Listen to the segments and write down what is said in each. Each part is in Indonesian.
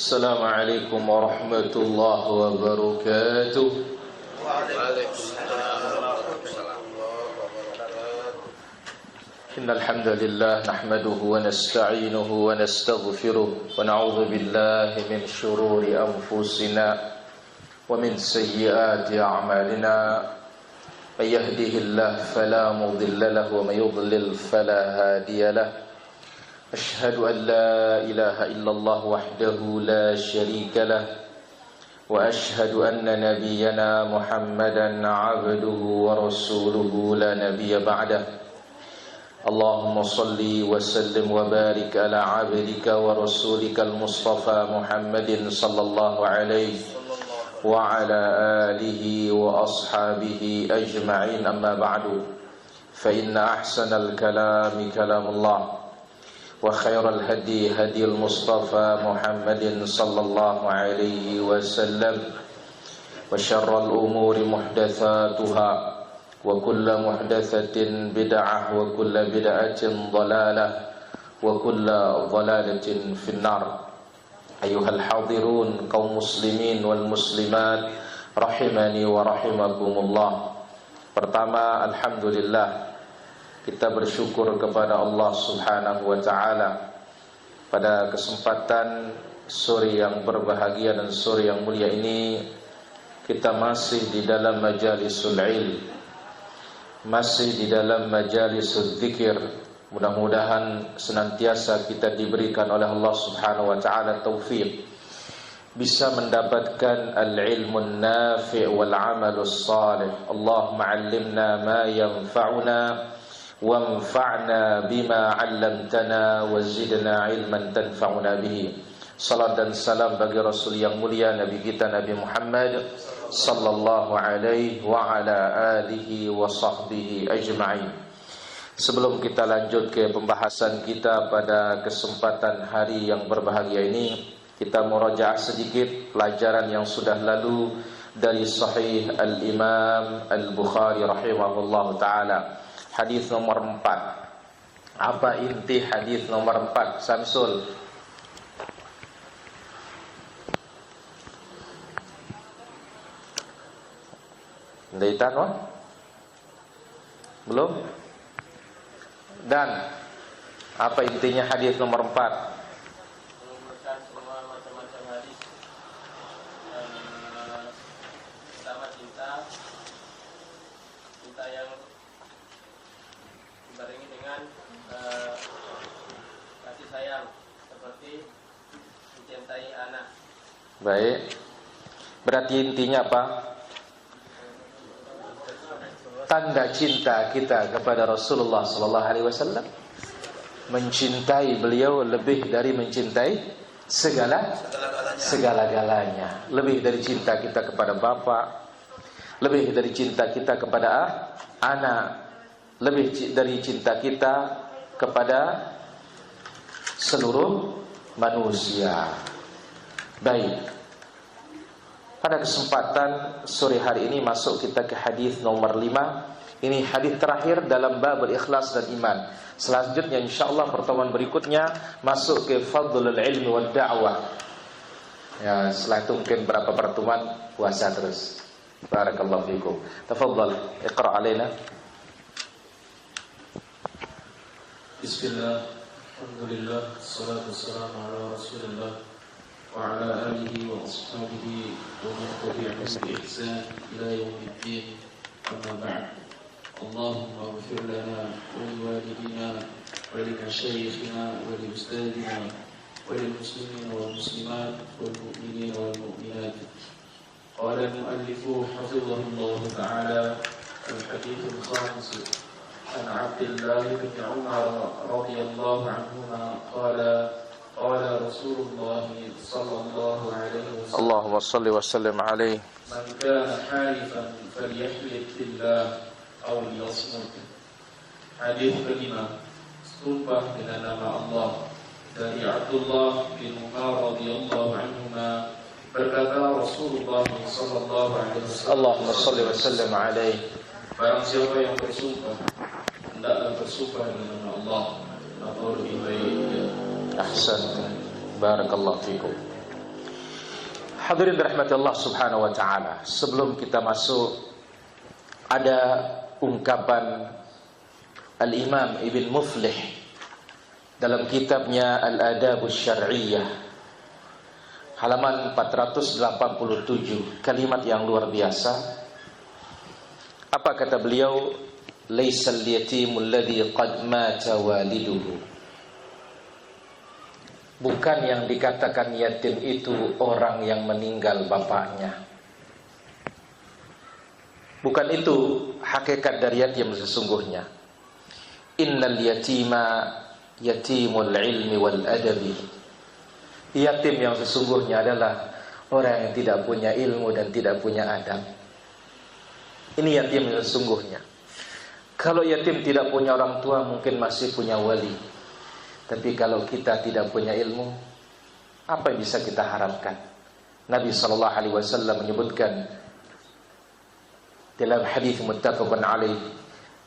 Assalamualaikum warahmatullahi wabarakatuh. Waalaikumsalam warahmatullahi wabarakatuh. Innal hamdalillah nahmaduhu wa nasta'inuhu wa nastaghfiruh wa na'udzu billahi min shururi anfusina wa min sayyiati a'malina. May yahdihillahu fala mudilla lahu wa may yudlil fala hadiya lahu. أشهد أن لا إله إلا الله وحده لا شريك له وأشهد أن نبينا محمدا عبده ورسوله لا نبي بعده اللهم صل وسلم وبارك على عبدك ورسولك المصطفى محمد صلى الله عليه وعلى آله وأصحابه أجمعين أما بعد فإن أحسن الكلام كلام الله وخير الهدي هدي المصطفى محمد صلى الله عليه وسلم وشر الأمور محدثاتها وكل محدثة بدعة وكل بدعة ضلالة وكل ضلالة في النار أيها الحاضرون kaum muslimin wal muslimat rahimani wa rahimakumullah. Pertama, alhamdulillah, kita bersyukur kepada Allah Subhanahu wa ta'ala pada kesempatan sore yang berbahagia dan sore yang mulia ini. Kita masih di dalam majalisul ilm, masih di dalam majalisul dzikir. Mudah-mudahan senantiasa kita diberikan oleh Allah Subhanahu wa ta'ala taufik bisa mendapatkan al-ilmun nafi' wal amalus salih. Allahumma 'allimna ma yanfa'una وَانْفَعْنَا بِمَا عَلَّمْتَنَا وَزِدْنَا عِلْمًا تَنْفَعُنَا بِهِ. Salat dan salam bagi Rasul yang mulia, Nabi kita Nabi Muhammad sallallahu alaihi wa ala alihi wa sahbihi ajma'in. Sebelum kita lanjut ke pembahasan kita pada kesempatan hari yang berbahagia ini, kita murajaah sedikit pelajaran yang sudah lalu dari Sahih Al-Imam Al-Bukhari rahimahullahu ta'ala. Hadis nomor 4. Apa inti hadis nomor 4? Samsul. Daitan wah? Belum? Dan apa intinya hadis nomor 4? Mengumpulkan semua macam-macam hadis. Pertama cinta yang dibarengi dengan kasih sayang seperti mencintai anak. Baik. Berarti intinya apa? Tanda cinta kita kepada Rasulullah sallallahu alaihi wasallam, mencintai beliau lebih dari mencintai segala-galanya. Lebih dari cinta kita kepada bapak, lebih dari cinta kita kepada anak, lebih dari cinta kita kepada seluruh manusia. Baik. Pada kesempatan sore hari ini masuk kita ke hadis nomor 5. Ini hadis terakhir dalam bab ikhlas dan iman. Selanjutnya insyaallah pertemuan berikutnya masuk ke fadlul ilmi wad da'wah. Ya, setelah itu mungkin berapa pertemuan puasa terus. Barakallahu fikum. Tafadhal, iqra alaina. Bismillah, alhamdulillah, salatu wassalamu ala rasulillah wa ala alihi wa ashabihi wa man tabi'ahum bi ihsan ila yaumiddin. Amma ba'd. Allahumma ighfir lana wa liwalidina wa limashayikhina wa liustadina wa lilmuslimina wal muslimat wal mu'minina wal mu'minat. Qala al-mu'allifu hafizahullah ta'ala al-hadith al-khamis عن عبد الله بن عمر رضي الله عنهما قال رسول الله صلى الله عليه وسلم اللهم صل وسلم عليه من كان حالفا فليحلف بالله أو ليصمت. Hadis kelima, sumpah dengan nama Allah. Dari Abdullah bin Umar radhiyallahu anhuma berkata Rasulullah sallallahu alaihi wasallam, Allahumma salli wa sallim alaihi. Barang siapa yang bersumpah, hendaklah bersumpah dengan nama Allah atau lebih baik Ahsan. Barakallahu fikum. Hadirin rahmati Allah subhanahu wa ta'ala, sebelum kita masuk, ada ungkapan Al-Imam Ibn Muflih dalam kitabnya Al-Adabus Syar'iyyah, halaman 487, kalimat yang luar biasa. Apa kata beliau? Laisal yatimul ladzi qad mata waliduhu. Bukan yang dikatakan yatim itu orang yang meninggal bapaknya. Bukan itu hakikat dari yatim sesungguhnya. Innal yatima yatimul ilmi wal adabi. Yatim yang sesungguhnya adalah orang yang tidak punya ilmu dan tidak punya adab. Ini yatim yang sesungguhnya. Kalau yatim tidak punya orang tua, mungkin masih punya wali. Tapi kalau kita tidak punya ilmu, apa yang bisa kita harapkan? Nabi SAW menyebutkan dalam hadis muttafaqun alaih,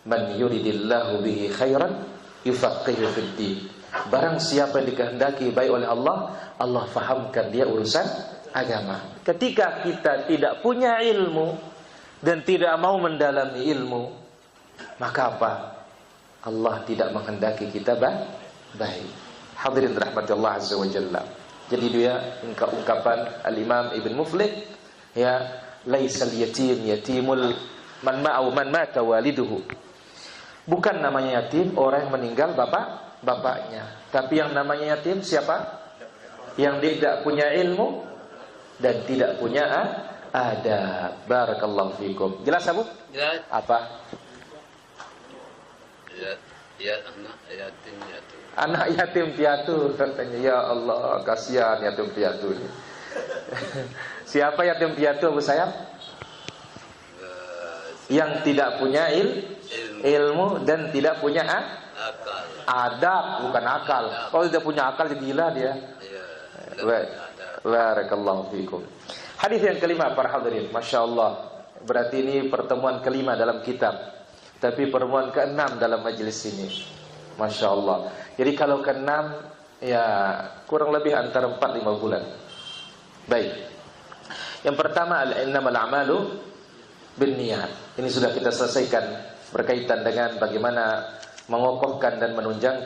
man yuridillahu bihi khairan yufaqihu fid din. Barang siapa yang dikehendaki baik oleh Allah, Allah fahamkan dia urusan agama. Ketika kita tidak punya ilmu dan tidak mau mendalami ilmu, maka apa? Allah tidak menghendaki kita baik. Hadirin rahmati Allah azza wa jalla. Jadi dia ungkapan Al-Imam Ibn Muflih, ya, laisal yatim yatimul man mata waliduhu. Bukan namanya yatim orang yang meninggal bapaknya, tapi yang namanya yatim siapa? Yang tidak punya ilmu dan tidak punya adab. Barakallahu fikum. Jelas Abu? Jelas. Apa? Ya, anak yatim piatu. Anak yatim piatu, katanya. Ya Allah, kasihan yatim piatu ini. Siapa yatim piatu, Abu Sayyaf? Yang tidak punya ilmu dan tidak punya Akal. adab, bukan akal. Kalau tidak punya akal, jadi gila dia. Barakallahu fikum. Hadis yang kelima para hadirin, Masya Allah. Berarti ini pertemuan kelima dalam kitab, tapi pertemuan keenam dalam majelis ini. Masya Allah. Jadi kalau keenam, ya kurang lebih antara 4-5 bulan. Baik. Yang pertama, innamal a'malu binniyat. Ini sudah kita selesaikan, berkaitan dengan bagaimana mengokohkan dan menunjang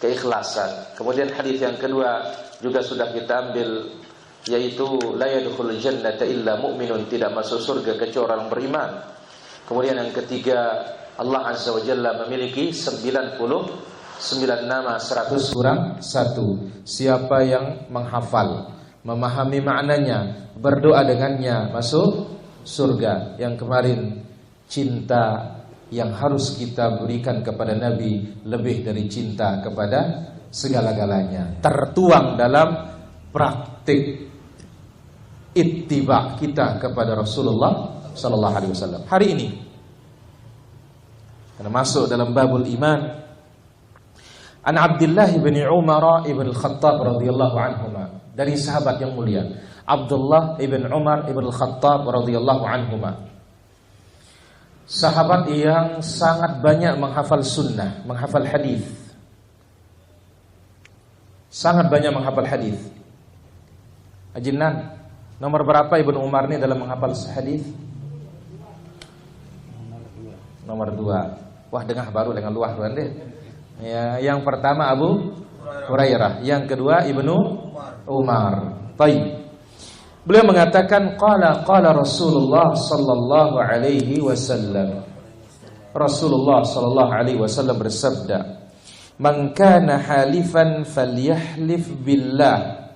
keikhlasan. Kemudian hadis yang kedua juga sudah kita ambil, yaitu la yadkhulul jannata illa mu'minun, tidak masuk surga kecuali orang beriman. Kemudian yang ketiga, Allah Azza wa Jalla memiliki 99 nama, 100 kurang 1. Siapa yang menghafal, memahami maknanya, berdoa dengannya, masuk surga. Yang kemarin, cinta yang harus kita berikan kepada Nabi lebih dari cinta kepada segala-galanya, tertuang dalam praktik ittiba kita kepada Rasulullah sallallahu alaihi wasallam. Hari ini karena masuk dalam babul iman, an Abdullah bin Umar ibn al-Khattab radhiyallahu anhuma, dari sahabat yang mulia Abdullah ibn Umar ibn al-Khattab radhiyallahu anhuma, sahabat yang sangat banyak menghafal sunnah, menghafal hadis, sangat banyak menghafal hadis. Ajinan, nomor berapa Ibnu Umar ini dalam menghafal hadis? Nomor 2. Wah, dengar baru dengan luah tuan deh. Ya, yang pertama Abu Hurairah, yang kedua Ibnu Umar. Baik. Beliau mengatakan qala Rasulullah sallallahu alaihi wasallam. Rasulullah sallallahu alaihi wasallam bersabda, "Man kana halifan falyahlif billah."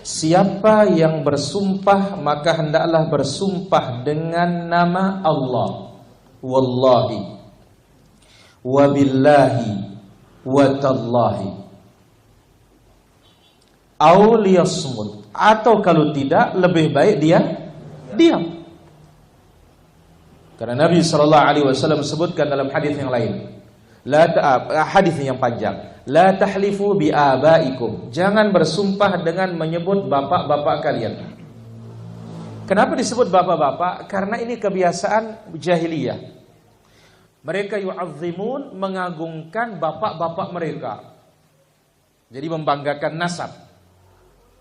Siapa yang bersumpah, maka hendaklah bersumpah dengan nama Allah. Wallahi wabillahi watallahi. Au liyasmut, atau kalau tidak lebih baik dia diam. Karena Nabi SAW sebutkan dalam hadis yang lain, hadis yang panjang, la tahlifu bi abaikum, jangan bersumpah dengan menyebut bapak-bapak kalian. Kenapa disebut bapak-bapak? Karena ini kebiasaan jahiliyah. Mereka yu'azzimun, mengagungkan bapak-bapak mereka. Jadi membanggakan nasab,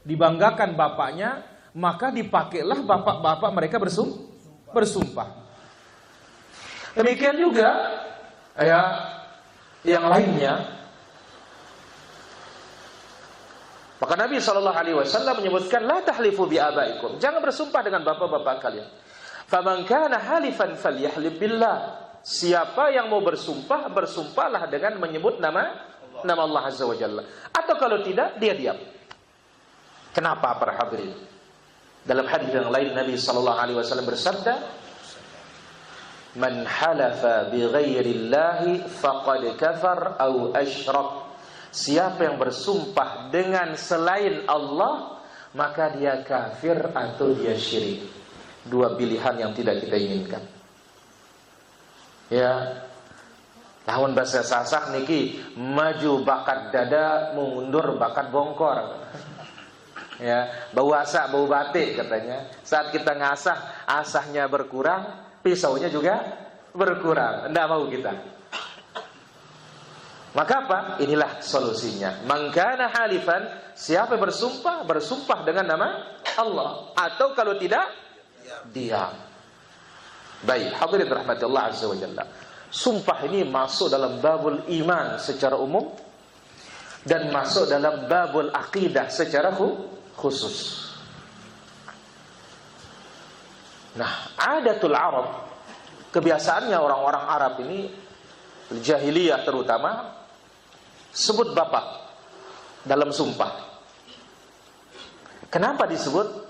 dibanggakan bapaknya, maka dipakailah bapak-bapak mereka bersumpah. Demikian juga ya yang lainnya. Maka Nabi SAW menyebutkan, la tahlifu bi abaikum, jangan bersumpah dengan bapak-bapak kalian. Faman kana halifan falyahlib billah, siapa yang mau bersumpah, bersumpahlah dengan menyebut nama Allah Azza wa Jalla. Atau kalau tidak, dia diam. Kenapa para hadirin? Dalam hadis yang lain Nabi SAW bersabda, man halafa bi ghairillahi faqad kafar au asyrak. Siapa yang bersumpah dengan selain Allah, maka dia kafir atau dia syirik. Dua pilihan yang tidak kita inginkan. Ya, lawan bahasa Sasak niki, maju bakat dada, mundur bakat bongkor. Ya, bau asak, bau batik katanya. Saat kita ngasah, asahnya berkurang, pisaunya juga berkurang. Tidak mau kita. Maka apa? Inilah solusinya. Man kana halifan, siapa yang bersumpah, bersumpah dengan nama Allah. Atau kalau tidak, diam. Baik, hadirin rahmatullah azza wa jalla. Sumpah ini masuk dalam babul iman secara umum dan masuk dalam babul aqidah secara khusus. Nah, adatul Arab, kebiasaannya orang-orang Arab ini, jahiliyah terutama, sebut bapak dalam sumpah. Kenapa disebut?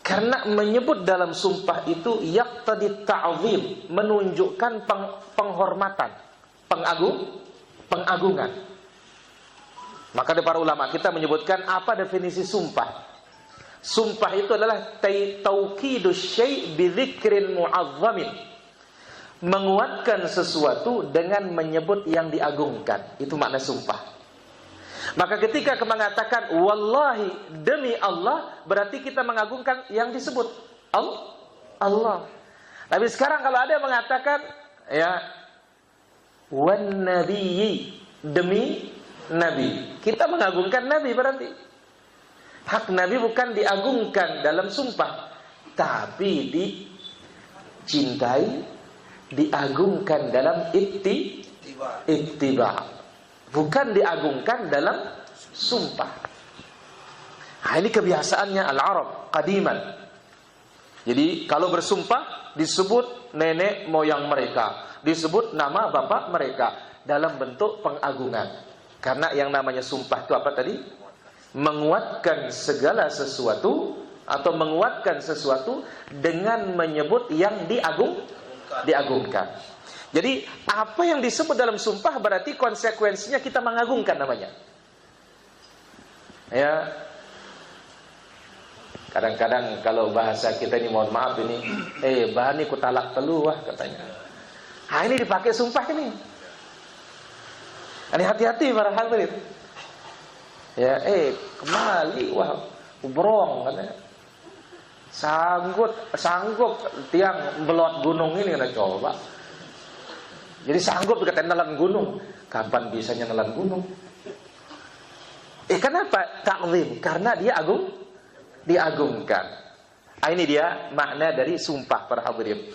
Karena menyebut dalam sumpah itu yaqtadi ta'zim, menunjukkan penghormatan, pengagungan. Maka ada para ulama kita menyebutkan apa definisi sumpah. Sumpah itu adalah taukidus syai' bi dzikrin mu'azzamin, menguatkan sesuatu dengan menyebut yang diagungkan. Itu makna sumpah. Maka ketika mengatakan wallahi, demi Allah, berarti kita mengagungkan yang disebut Allah. Tapi sekarang kalau ada yang mengatakan ya wan nabiyyi, demi nabi, kita mengagungkan nabi berarti. Hak nabi bukan diagungkan dalam sumpah, tapi dicintai, diagungkan dalam ittiba, bukan diagungkan dalam sumpah. Nah, ini kebiasaannya al-Arab qadiman. Jadi kalau bersumpah disebut nenek moyang mereka, disebut nama bapak mereka dalam bentuk pengagungan. Karena yang namanya sumpah itu apa tadi? Menguatkan segala sesuatu atau menguatkan sesuatu dengan menyebut yang diagungkan. Jadi apa yang disebut dalam sumpah berarti konsekuensinya kita mengagungkan namanya. Ya. Kadang-kadang kalau bahasa kita ini, mohon maaf ini, bahani ku talak telu wah katanya. Nah, ini dipakai sumpah ini. Ini hati-hati para hadirin. Ya, kembali wah ubrong katanya. Sanggup tiang belot gunung ini kena coba. Jadi sanggup kata nelan gunung. Kapan bisanya nelan gunung? Kenapa takzim? Karena dia diagungkan. Ini dia makna dari sumpah para hadirin.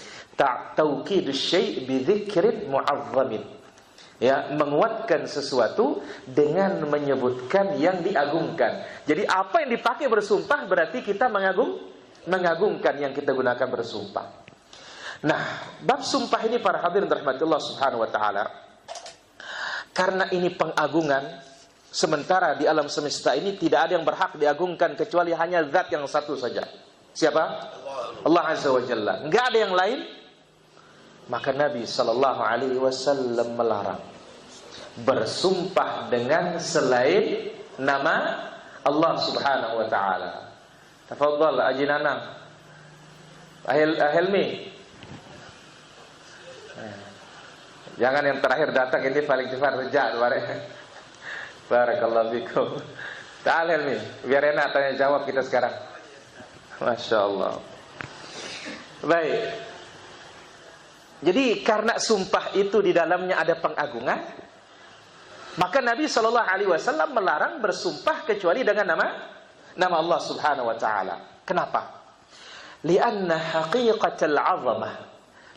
Taukidus syai' bi dzikrin mu'azzamin. Ya, menguatkan sesuatu dengan menyebutkan yang diagungkan. Jadi apa yang dipakai bersumpah berarti kita mengagungkan yang kita gunakan bersumpah. Nah, bab sumpah ini para hadirin rahmatullah subhanahu wa ta'ala, karena ini pengagungan, sementara di alam semesta ini tidak ada yang berhak diagungkan kecuali hanya zat yang satu saja. Siapa? Allah Azza wa Jalla. Enggak ada yang lain. Maka Nabi SAW melarang bersumpah dengan selain nama Allah subhanahu wa ta'ala. Tafadhal Haji Nanang, Helmi. Jangan yang terakhir datang ini paling cepat rejak. Barakallahu fikum. Ta'al Helmi, biar enak tanya jawab kita sekarang. Masya Allah. Baik. Jadi karena sumpah itu di dalamnya ada pengagungan, maka Nabi SAW melarang bersumpah kecuali dengan nama Allah Subhanahu wa taala. Kenapa? Lianna haqiqatal 'azamah.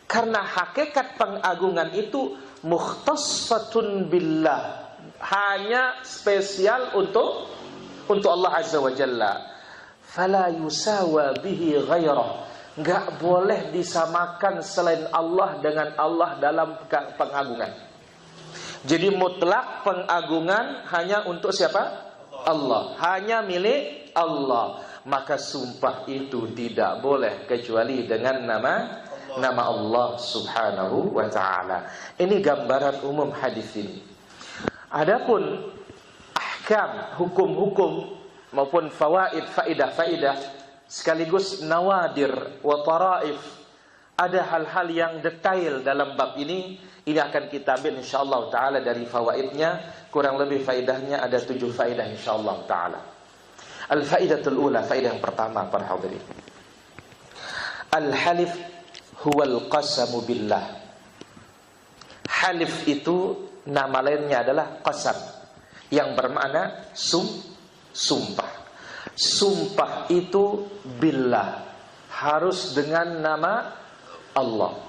Karena hakikat pengagungan itu mukhtassatun billah. Hanya spesial untuk Allah Azza wa Jalla. Fala yusawa bihi ghairah. Enggak boleh disamakan selain Allah dengan Allah dalam pengagungan. Jadi mutlak pengagungan hanya untuk siapa? Allah. Hanya milik Allah. Maka sumpah itu tidak boleh kecuali dengan nama Allah Subhanahu wa ta'ala. Ini gambaran umum hadis ini. Adapun ahkam, hukum-hukum maupun fawaid, faidah-faidah sekaligus nawadir wa taraif, ada hal-hal yang detail dalam bab ini akan kita ambil insyaallah taala dari fawaidnya. Kurang lebih faidahnya ada 7 faidah insyaallah taala. Al-faidatul ula, faidah yang pertama para hadirin. Al-halif huwal qasamu billah. Halif itu nama lainnya adalah qasam, yang bermakna sumpah. Sumpah itu billah, harus dengan nama Allah.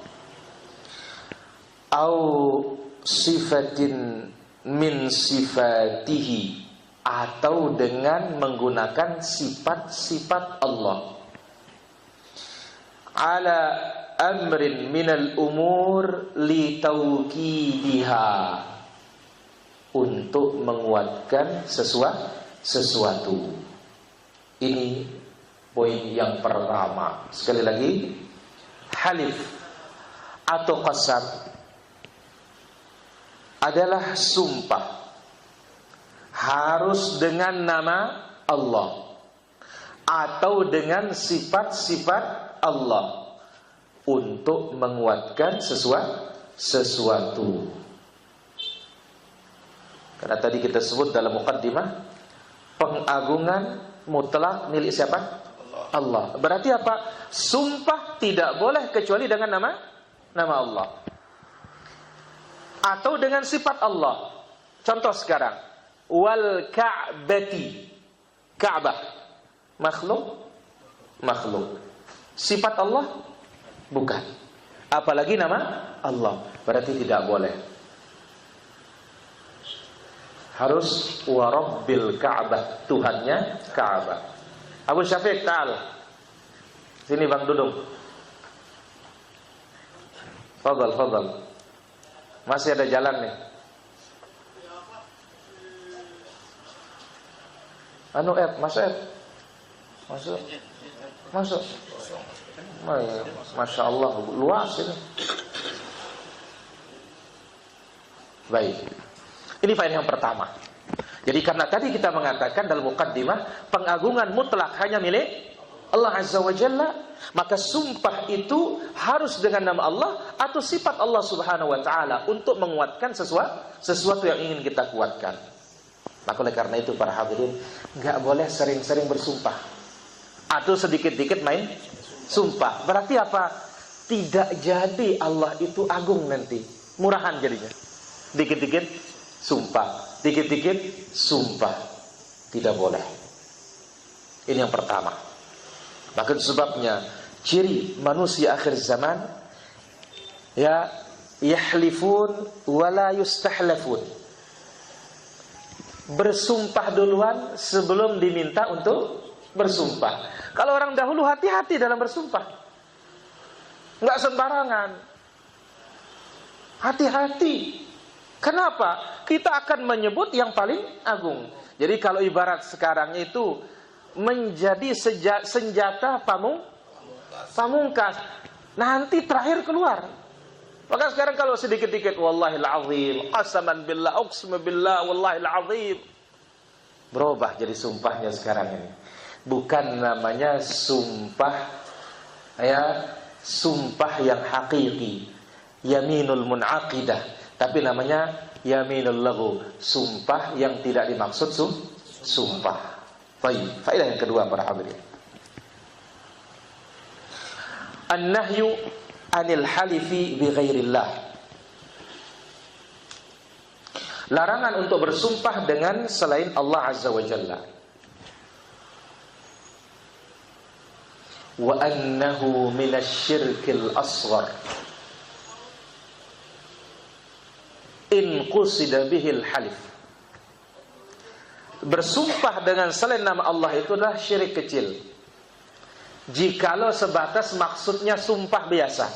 Au sifatin min sifatihi, atau dengan menggunakan sifat-sifat Allah. Ala amrin minal umur li tauqidiha, untuk menguatkan sesuatu. Ini poin yang pertama. Sekali lagi, halif atau qasam adalah sumpah, harus dengan nama Allah atau dengan sifat-sifat Allah untuk menguatkan sesuatu. Karena tadi kita sebut dalam muqaddimah, pengagungan mutlak milik siapa? Allah. Berarti apa? Sumpah tidak boleh kecuali dengan nama Allah atau dengan sifat Allah. Contoh sekarang, wal ka'bati, Ka'bah makhluk. Sifat Allah bukan, apalagi nama Allah. Berarti tidak boleh. Harus wa rabbil Ka'bah, Tuhannya Ka'bah. Abu Syafiq, ta'al sini Bang Dudung. Fadal. Masih ada jalan nih. Masuk. Masya Allah, luas ini. Baik. Ini faedah yang pertama. Jadi karena tadi kita mengatakan dalam muqaddimah, pengagungan mutlak hanya milik Allah Azza wa Jalla, maka sumpah itu harus dengan nama Allah atau sifat Allah Subhanahu wa ta'ala untuk menguatkan sesuatu yang ingin kita kuatkan. Maka oleh karena itu para hadirin, enggak boleh sering-sering bersumpah atau sedikit-dikit main sumpah. Berarti apa? Tidak jadi Allah itu agung nanti, murahan jadinya. Dikit-dikit sumpah, dikit-dikit sumpah. Tidak boleh. Ini yang pertama. Maka sebabnya ciri manusia akhir zaman, ya, yahlifun wala yustahlafun. Bersumpah duluan sebelum diminta untuk bersumpah. Kalau orang dahulu hati-hati dalam bersumpah, nggak sembarangan. Hati-hati. Kenapa? Kita akan menyebut yang paling agung. Jadi kalau ibarat sekarang itu menjadi senjata pamungkas, nanti terakhir keluar. Maka sekarang kalau sedikit-dikit wallahil azim, qasaman billah, uqsimu billah, wallahil azim, berubah jadi sumpahnya sekarang ini. Bukan namanya sumpah, ya, sumpah yang hakiki, yaminul munaqidah, tapi namanya yaminul laghu, sumpah yang tidak dimaksud sumpah. Baik, faedah yang kedua para hadirin. An-nahyu anil halifi bi ghairillah. Larangan untuk bersumpah dengan selain Allah Azza wa Jalla. wa annahu minasyirkil asghar in qusida bihil halif. Bersumpah dengan selain nama Allah itu adalah syirik kecil jikalau sebatas maksudnya sumpah biasa.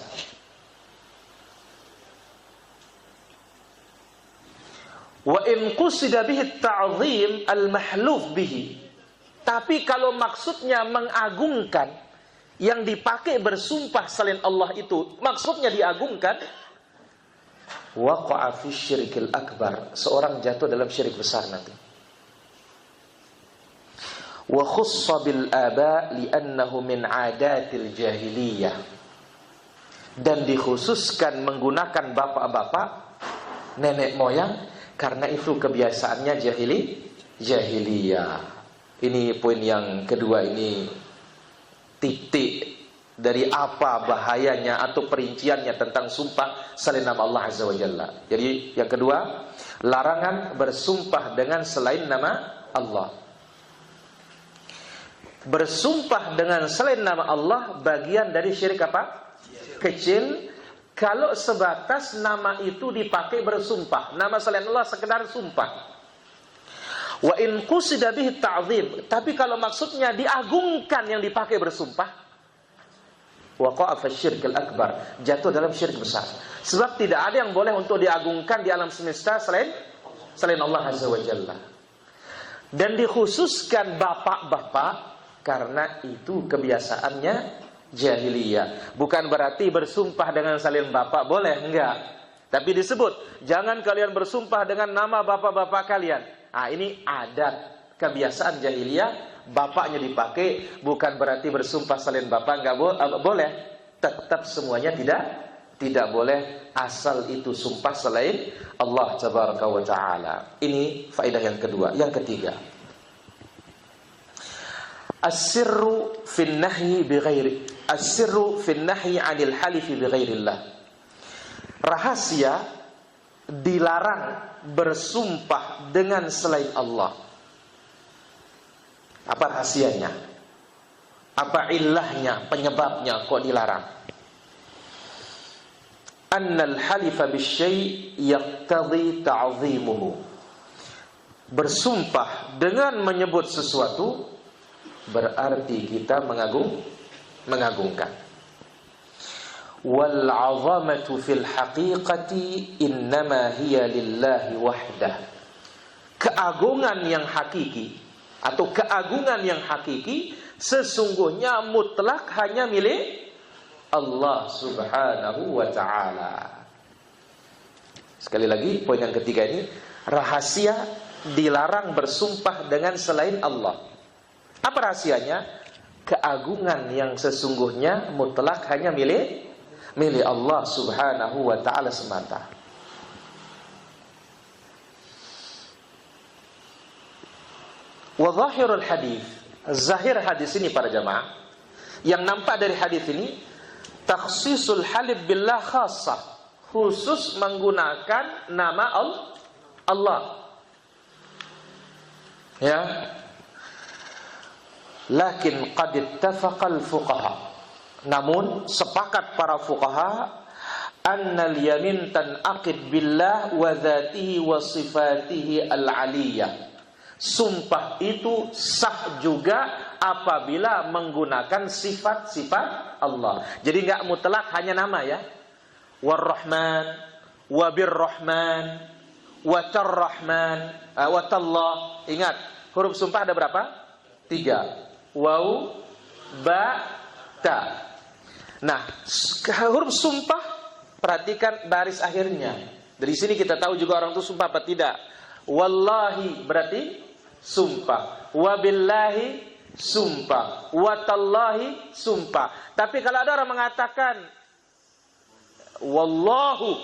Wa in qusida bihi ta'zim al-mahluf bihi. Tapi kalau maksudnya mengagungkan, yang dipakai bersumpah selain Allah itu maksudnya diagungkan, waqa'a fi syirkil akbar. Seorang jatuh dalam syirik besar nanti. Wa khussa bil aba li'annahu min 'adatil jahiliyah. Dan dikhususkan menggunakan bapak-bapak, nenek moyang, karena itu kebiasaannya jahiliyah. Ini poin yang kedua, ini titik dari apa bahayanya atau perinciannya tentang sumpah selain nama Allah Azza wa Jalla. Jadi yang kedua, larangan bersumpah dengan selain nama Allah. Bersumpah dengan selain nama Allah bagian dari syirik apa? Kecil. Kalau sebatas nama itu dipakai bersumpah, nama selain Allah sekedar sumpah. Wa in qusida bihi ta'zim. Tapi kalau maksudnya diagungkan yang dipakai bersumpah, waqa'a fi syirkil akbar, jatuh dalam syirik besar. Sebab tidak ada yang boleh untuk diagungkan di alam semesta selain Allah Azza wa Jalla. Dan dikhususkan bapak-bapak karena itu kebiasaannya jahiliyah. Bukan berarti bersumpah dengan selain bapak boleh, enggak. Tapi disebut, jangan kalian bersumpah dengan nama bapak-bapak kalian. Ini adat kebiasaan jahiliyah, bapaknya dipakai, bukan berarti bersumpah selain bapak enggak boleh. Tetap semuanya tidak boleh, asal itu sumpah selain Allah Tabaraka wa Ta'ala. Ini faedah yang kedua. Yang ketiga, as-sirru fin nahyi bighairi as-sirru fin nahyi 'anil halifi bighairillah. Rahasia dilarang bersumpah dengan selain Allah. Apa rahasianya? Apa illahnya, penyebabnya kok dilarang? Annal halifa bisyai' yaqtadhi ta'zimuhu. Bersumpah dengan menyebut sesuatu berarti kita mengagungkan. Wal 'azamatu fil haqiqati innama hiya lillahi wahdah. Keagungan yang hakiki atau keagungan yang hakiki sesungguhnya mutlak hanya milik Allah Subhanahu wa Ta'ala. Sekali lagi poin yang ketiga ini, rahasia dilarang bersumpah dengan selain Allah. Apa rahasianya? Keagungan yang sesungguhnya mutlak hanya milik Allah Subhanahu wa Ta'ala semata. Wa zahirul hadis, zahir hadis ini para jamaah, yang nampak dari hadis ini, takhsisul halif billah khassah, khusus menggunakan nama Allah. Ya. Lakin qad ittafaqal fuqaha. Namun sepakat para fuqaha annal yamin tanaqid billah wa dzatihi wa sifatihi al-'aliyah. Sumpah itu sah juga apabila menggunakan sifat-sifat Allah. Jadi enggak mutlak hanya nama ya. War-Rahman, wa bir-Rahman, wa tar-Rahman, wa tallah. Ingat, huruf sumpah ada berapa? 3. Waw, ba, ta. Nah, huruf sumpah, perhatikan baris akhirnya. Dari sini kita tahu juga orang itu sumpah apa tidak. Wallahi berarti sumpah. Wabillahi sumpah. Watallahi sumpah. Tapi kalau ada orang mengatakan wallahu,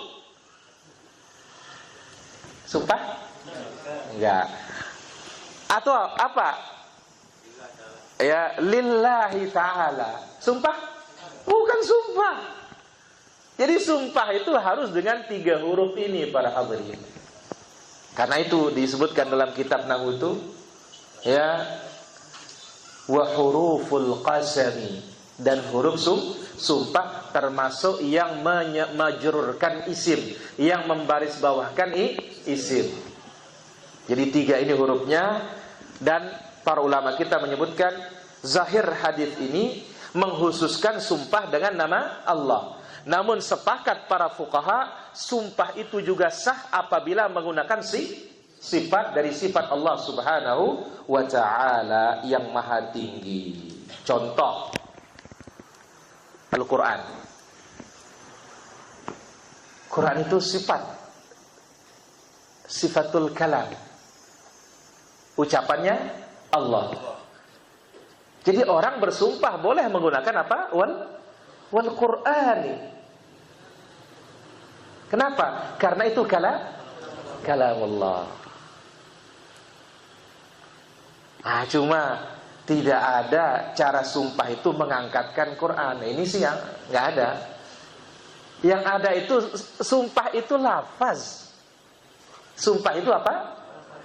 sumpah? Enggak. Atau apa? Ya, lillahi ta'ala. Sumpah? Bukan sumpah. Jadi sumpah itu harus dengan 3 huruf ini para hadirin. Karena itu disebutkan dalam kitab Nahwu itu, ya, wa huruful qasami dan huruf sumpah, termasuk yang majrurkan isim, yang membarisbawahkan isim. Jadi 3 ini hurufnya. Dan para ulama kita menyebutkan zahir hadis ini menghususkan sumpah dengan nama Allah. Namun sepakat para fuqaha, sumpah itu juga sah apabila menggunakan sifat dari sifat Allah Subhanahu wa ta'ala yang maha tinggi. Contoh Al-Quran. Quran itu sifatul kalam, ucapannya Allah. Jadi orang bersumpah boleh menggunakan apa? Wal Qur'ani. Kenapa? Karena itu kalam Allah. Cuma tidak ada cara sumpah itu mengangkatkan Quran. Ini sih yang nggak ada. Yang ada itu sumpah itu lafaz. Sumpah itu apa?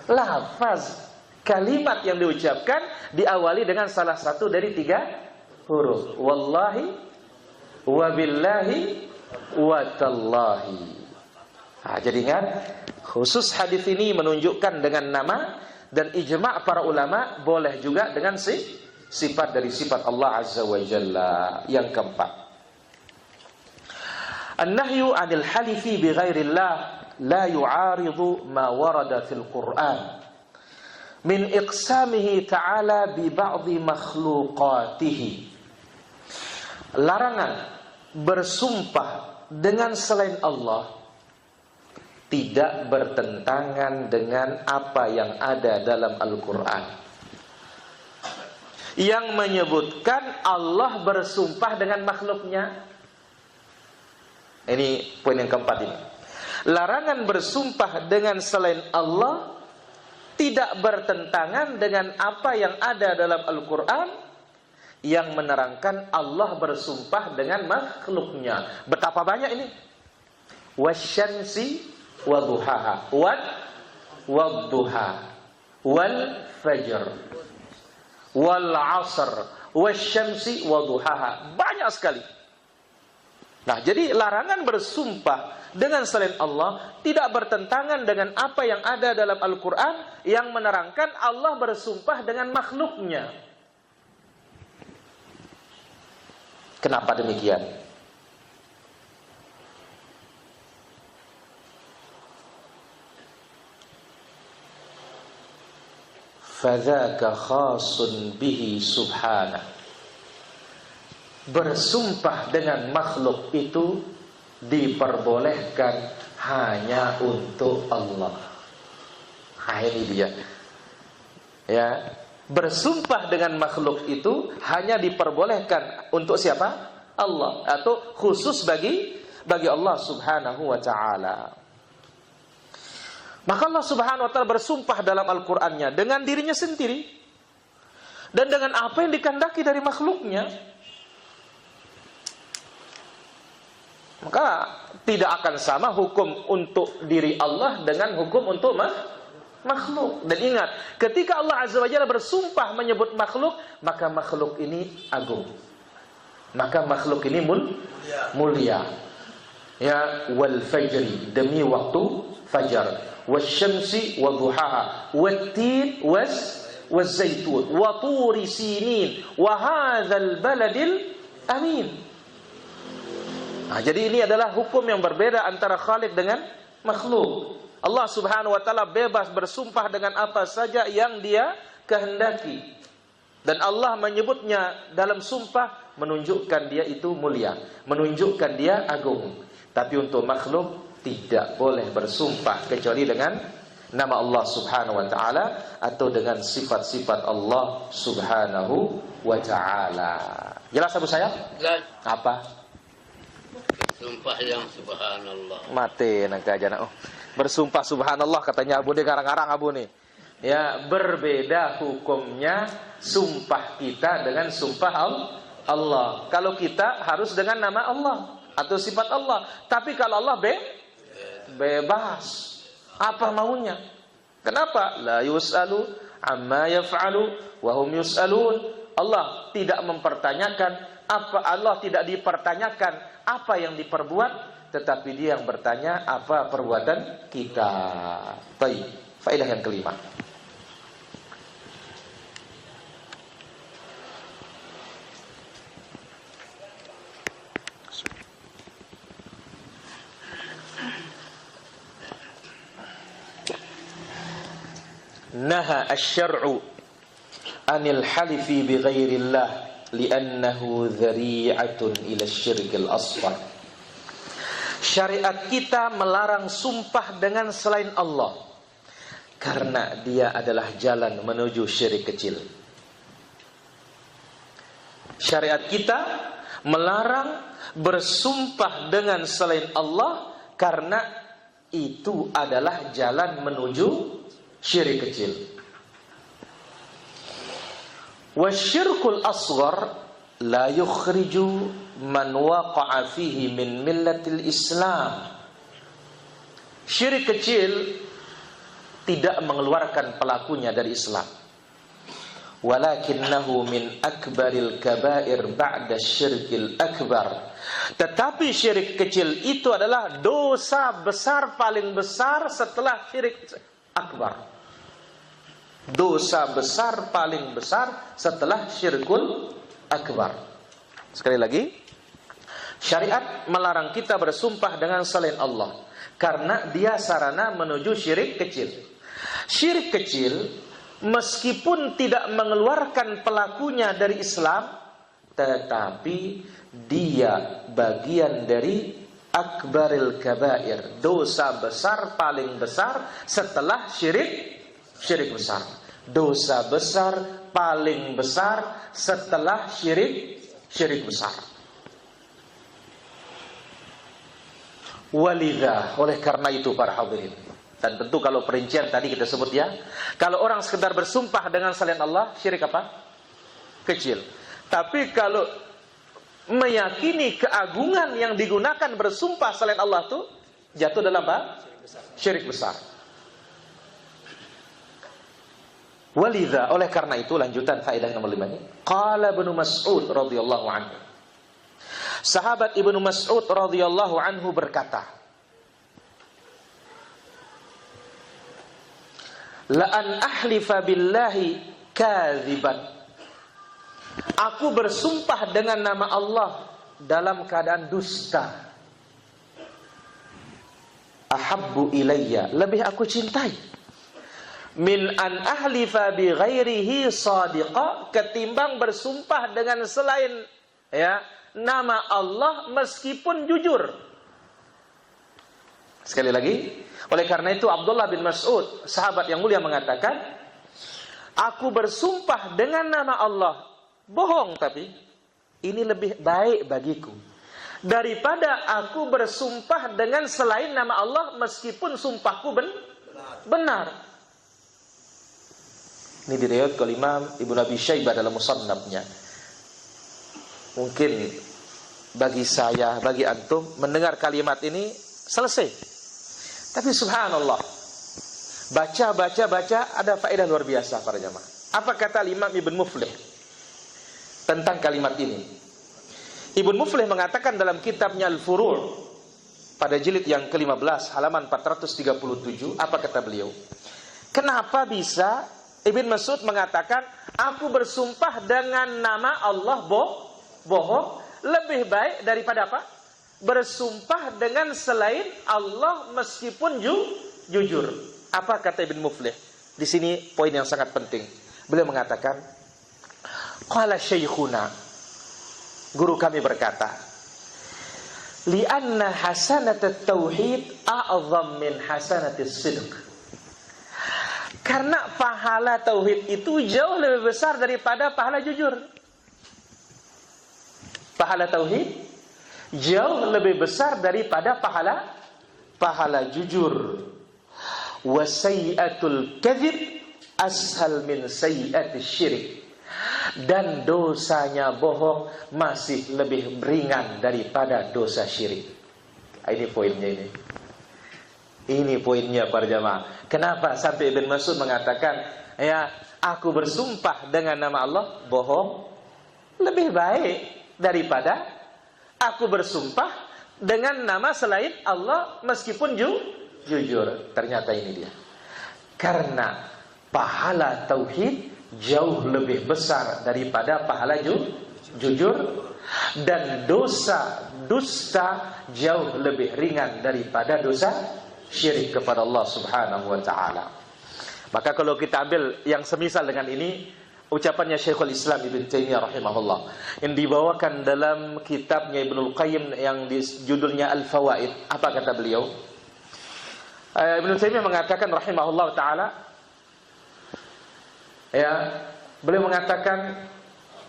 Lafaz. Kalimat yang diucapkan diawali dengan salah satu dari 3 huruf. Wallahi, wabillahi, watallahi. Jadi ingat, khusus hadis ini menunjukkan dengan nama. Dan ijma' para ulama boleh juga dengan sifat dari sifat Allah Azza wa Jalla. Yang keempat, an-nahyu 'anil halifi bi ghairillah la yu'aridu ma warada fil Qur'an min iqsamihi ta'ala bi ba'dhi makhluqatihi. Larangan bersumpah dengan selain Allah tidak bertentangan dengan apa yang ada dalam Al-Quran yang menyebutkan Allah bersumpah dengan makhluknya. Ini poin yang keempat ini. Larangan bersumpah dengan selain Allah tidak bertentangan dengan apa yang ada dalam Al-Quran yang menerangkan Allah bersumpah dengan makhluknya. Betapa banyak ini. Wasyamsi wa duhaha wad duha wal fajr wal asr wasyamsi wa duhaha. Banyak sekali. Nah, jadi larangan bersumpah dengan selain Allah tidak bertentangan dengan apa yang ada dalam Al-Quran yang menerangkan Allah bersumpah dengan makhluknya. Kenapa demikian? Fadzaka khasun bihi subhana. Bersumpah dengan makhluk itu diperbolehkan hanya untuk Allah. Ini dia. Ya, bersumpah dengan makhluk itu hanya diperbolehkan untuk siapa? Allah, atau khusus bagi Allah Subhanahu wa ta'ala. Maka Allah Subhanahu wa ta'ala bersumpah dalam Al-Qur'annya dengan dirinya sendiri dan dengan apa yang dikehendaki dari makhluknya. Maka tidak akan sama hukum untuk diri Allah dengan hukum untuk makhluk. Dan ingat, ketika Allah Azza wa Jalla bersumpah menyebut makhluk, maka makhluk ini agung. Maka makhluk ini mulia. Ya, wal fajri, demi waktu fajar. Wasyamsi wa duhaha wattin wazaitun wa turi sinin wa hadzal baladil amin. Jadi ini adalah hukum yang berbeda antara Khaliq dengan makhluk. Allah Subhanahu wa ta'ala bebas bersumpah dengan apa saja yang dia kehendaki. Dan Allah menyebutnya dalam sumpah menunjukkan dia itu mulia, menunjukkan dia agung. Tapi untuk makhluk tidak boleh bersumpah kecuali dengan nama Allah Subhanahu wa ta'ala atau dengan sifat-sifat Allah Subhanahu wa ta'ala. Jelas Abu Sayyaf? Jelas. Apa? Sumpah yang subhanallah. Mati nak kajana. Bersumpah subhanallah katanya Abu nih, garang-garang Abu nih. Ya, berbeda hukumnya sumpah kita dengan sumpah Allah. Kalau kita harus dengan nama Allah atau sifat Allah. Tapi kalau Allah bebas, apa maunya. Kenapa? La yus'alu amma yaf'alu wa hum yus'alun. Allah tidak mempertanyakan Allah tidak dipertanyakan apa yang diperbuat, tetapi Dia yang bertanya apa perbuatan kita. Baik, faedah yang kelima. Naha asy-syar'u anil halifi bi ghairillah li'annahu dzari'atun ila syirkil asghar. Syariat kita melarang sumpah dengan selain Allah karena dia adalah jalan menuju syirik kecil. Syariat kita melarang bersumpah dengan selain Allah karena itu adalah jalan menuju syirik kecil. Wasyirkul asghar la yukhriju man waqa'a fihi min millatil Islam. Syirik kecil tidak mengeluarkan pelakunya dari Islam. Walakinnahu min akbaril kabair ba'da syirkil akbar. Tetapi syirik kecil itu adalah dosa besar paling besar setelah syirik akbar. Dosa besar paling besar setelah syirkul akbar. Sekali lagi, syariat melarang kita bersumpah dengan selain Allah karena dia sarana menuju syirik kecil. Syirik kecil meskipun tidak mengeluarkan pelakunya dari Islam, tetapi dia bagian dari akbaril kabair, dosa besar paling besar setelah syirik besar. Dosa besar paling besar setelah syirik besar. Walidha, oleh karena itu para hadirin, dan tentu kalau perincian tadi kita sebut ya, kalau orang sekedar bersumpah dengan selain Allah, syirik apa? Kecil. Tapi kalau meyakini keagungan yang digunakan bersumpah selain Allah itu jatuh dalam apa? Syirik besar. Walidha, oleh karena itu lanjutan faedah nomor 5 ini. Qala Ibnu Mas'ud radhiyallahu anhu. Sahabat Ibnu Mas'ud radhiyallahu anhu berkata, la an ahlifa billahi kadziban. Aku bersumpah dengan nama Allah dalam keadaan dusta. Ahabbu ilayya, lebih aku cintai. Min an ahlifa bi ghairihi sadiqa, ketimbang bersumpah dengan selain nama Allah meskipun jujur. Sekali lagi, oleh karena itu Abdullah bin Mas'ud, sahabat yang mulia, mengatakan, aku bersumpah dengan nama Allah, bohong tapi ini lebih baik bagiku daripada aku bersumpah dengan selain nama Allah meskipun sumpahku benar. Ini diriwayatkan oleh Imam Ibnu Abi Syaibah dalam Musannafnya. Mungkin bagi saya, bagi antum mendengar kalimat ini selesai. Tapi subhanallah, baca ada faedah luar biasa para jamaah. Apa kata Imam Ibn Muflih tentang kalimat ini? Ibn Muflih mengatakan dalam kitabnya Al-Furu' pada jilid yang ke-15 halaman 437, apa kata beliau? Kenapa bisa Ibn Mas'ud mengatakan aku bersumpah dengan nama Allah bohong lebih baik daripada apa? Bersumpah dengan selain Allah meskipun jujur. Apa kata Ibn Muflih? Di sini poin yang sangat penting. Beliau mengatakan, qala syekhuna, guru kami berkata, li'anna hasanat tauhid a'zam min hasanat sidq. Karena pahala tauhid itu jauh lebih besar daripada pahala jujur. Pahala tauhid jauh lebih besar daripada pahala jujur. Wa sayyi'atul kadzib ashal min sayyi'atis syirik. Dan dosanya bohong masih lebih ringan daripada dosa syirik. Ini poinnya ini. Ini poinnya para jamaah. Kenapa sampai Ibn Mas'ud mengatakan, aku bersumpah dengan nama Allah, bohong lebih baik daripada aku bersumpah dengan nama selain Allah meskipun jujur. Ternyata ini dia. Karena pahala tauhid jauh lebih besar daripada pahala jujur, dan dosa dusta jauh lebih ringan daripada dosa syirik kepada Allah Subhanahu wa taala. Maka kalau kita ambil yang semisal dengan ini, ucapannya Syekhul Islam Ibn Taimiyah rahimahullah yang dibawakan dalam kitabnya Ibnul Qayyim yang judulnya Al-Fawaid. Apa kata beliau? Ibn Taimiyah mengatakan rahimahullah taala, ya, beliau mengatakan,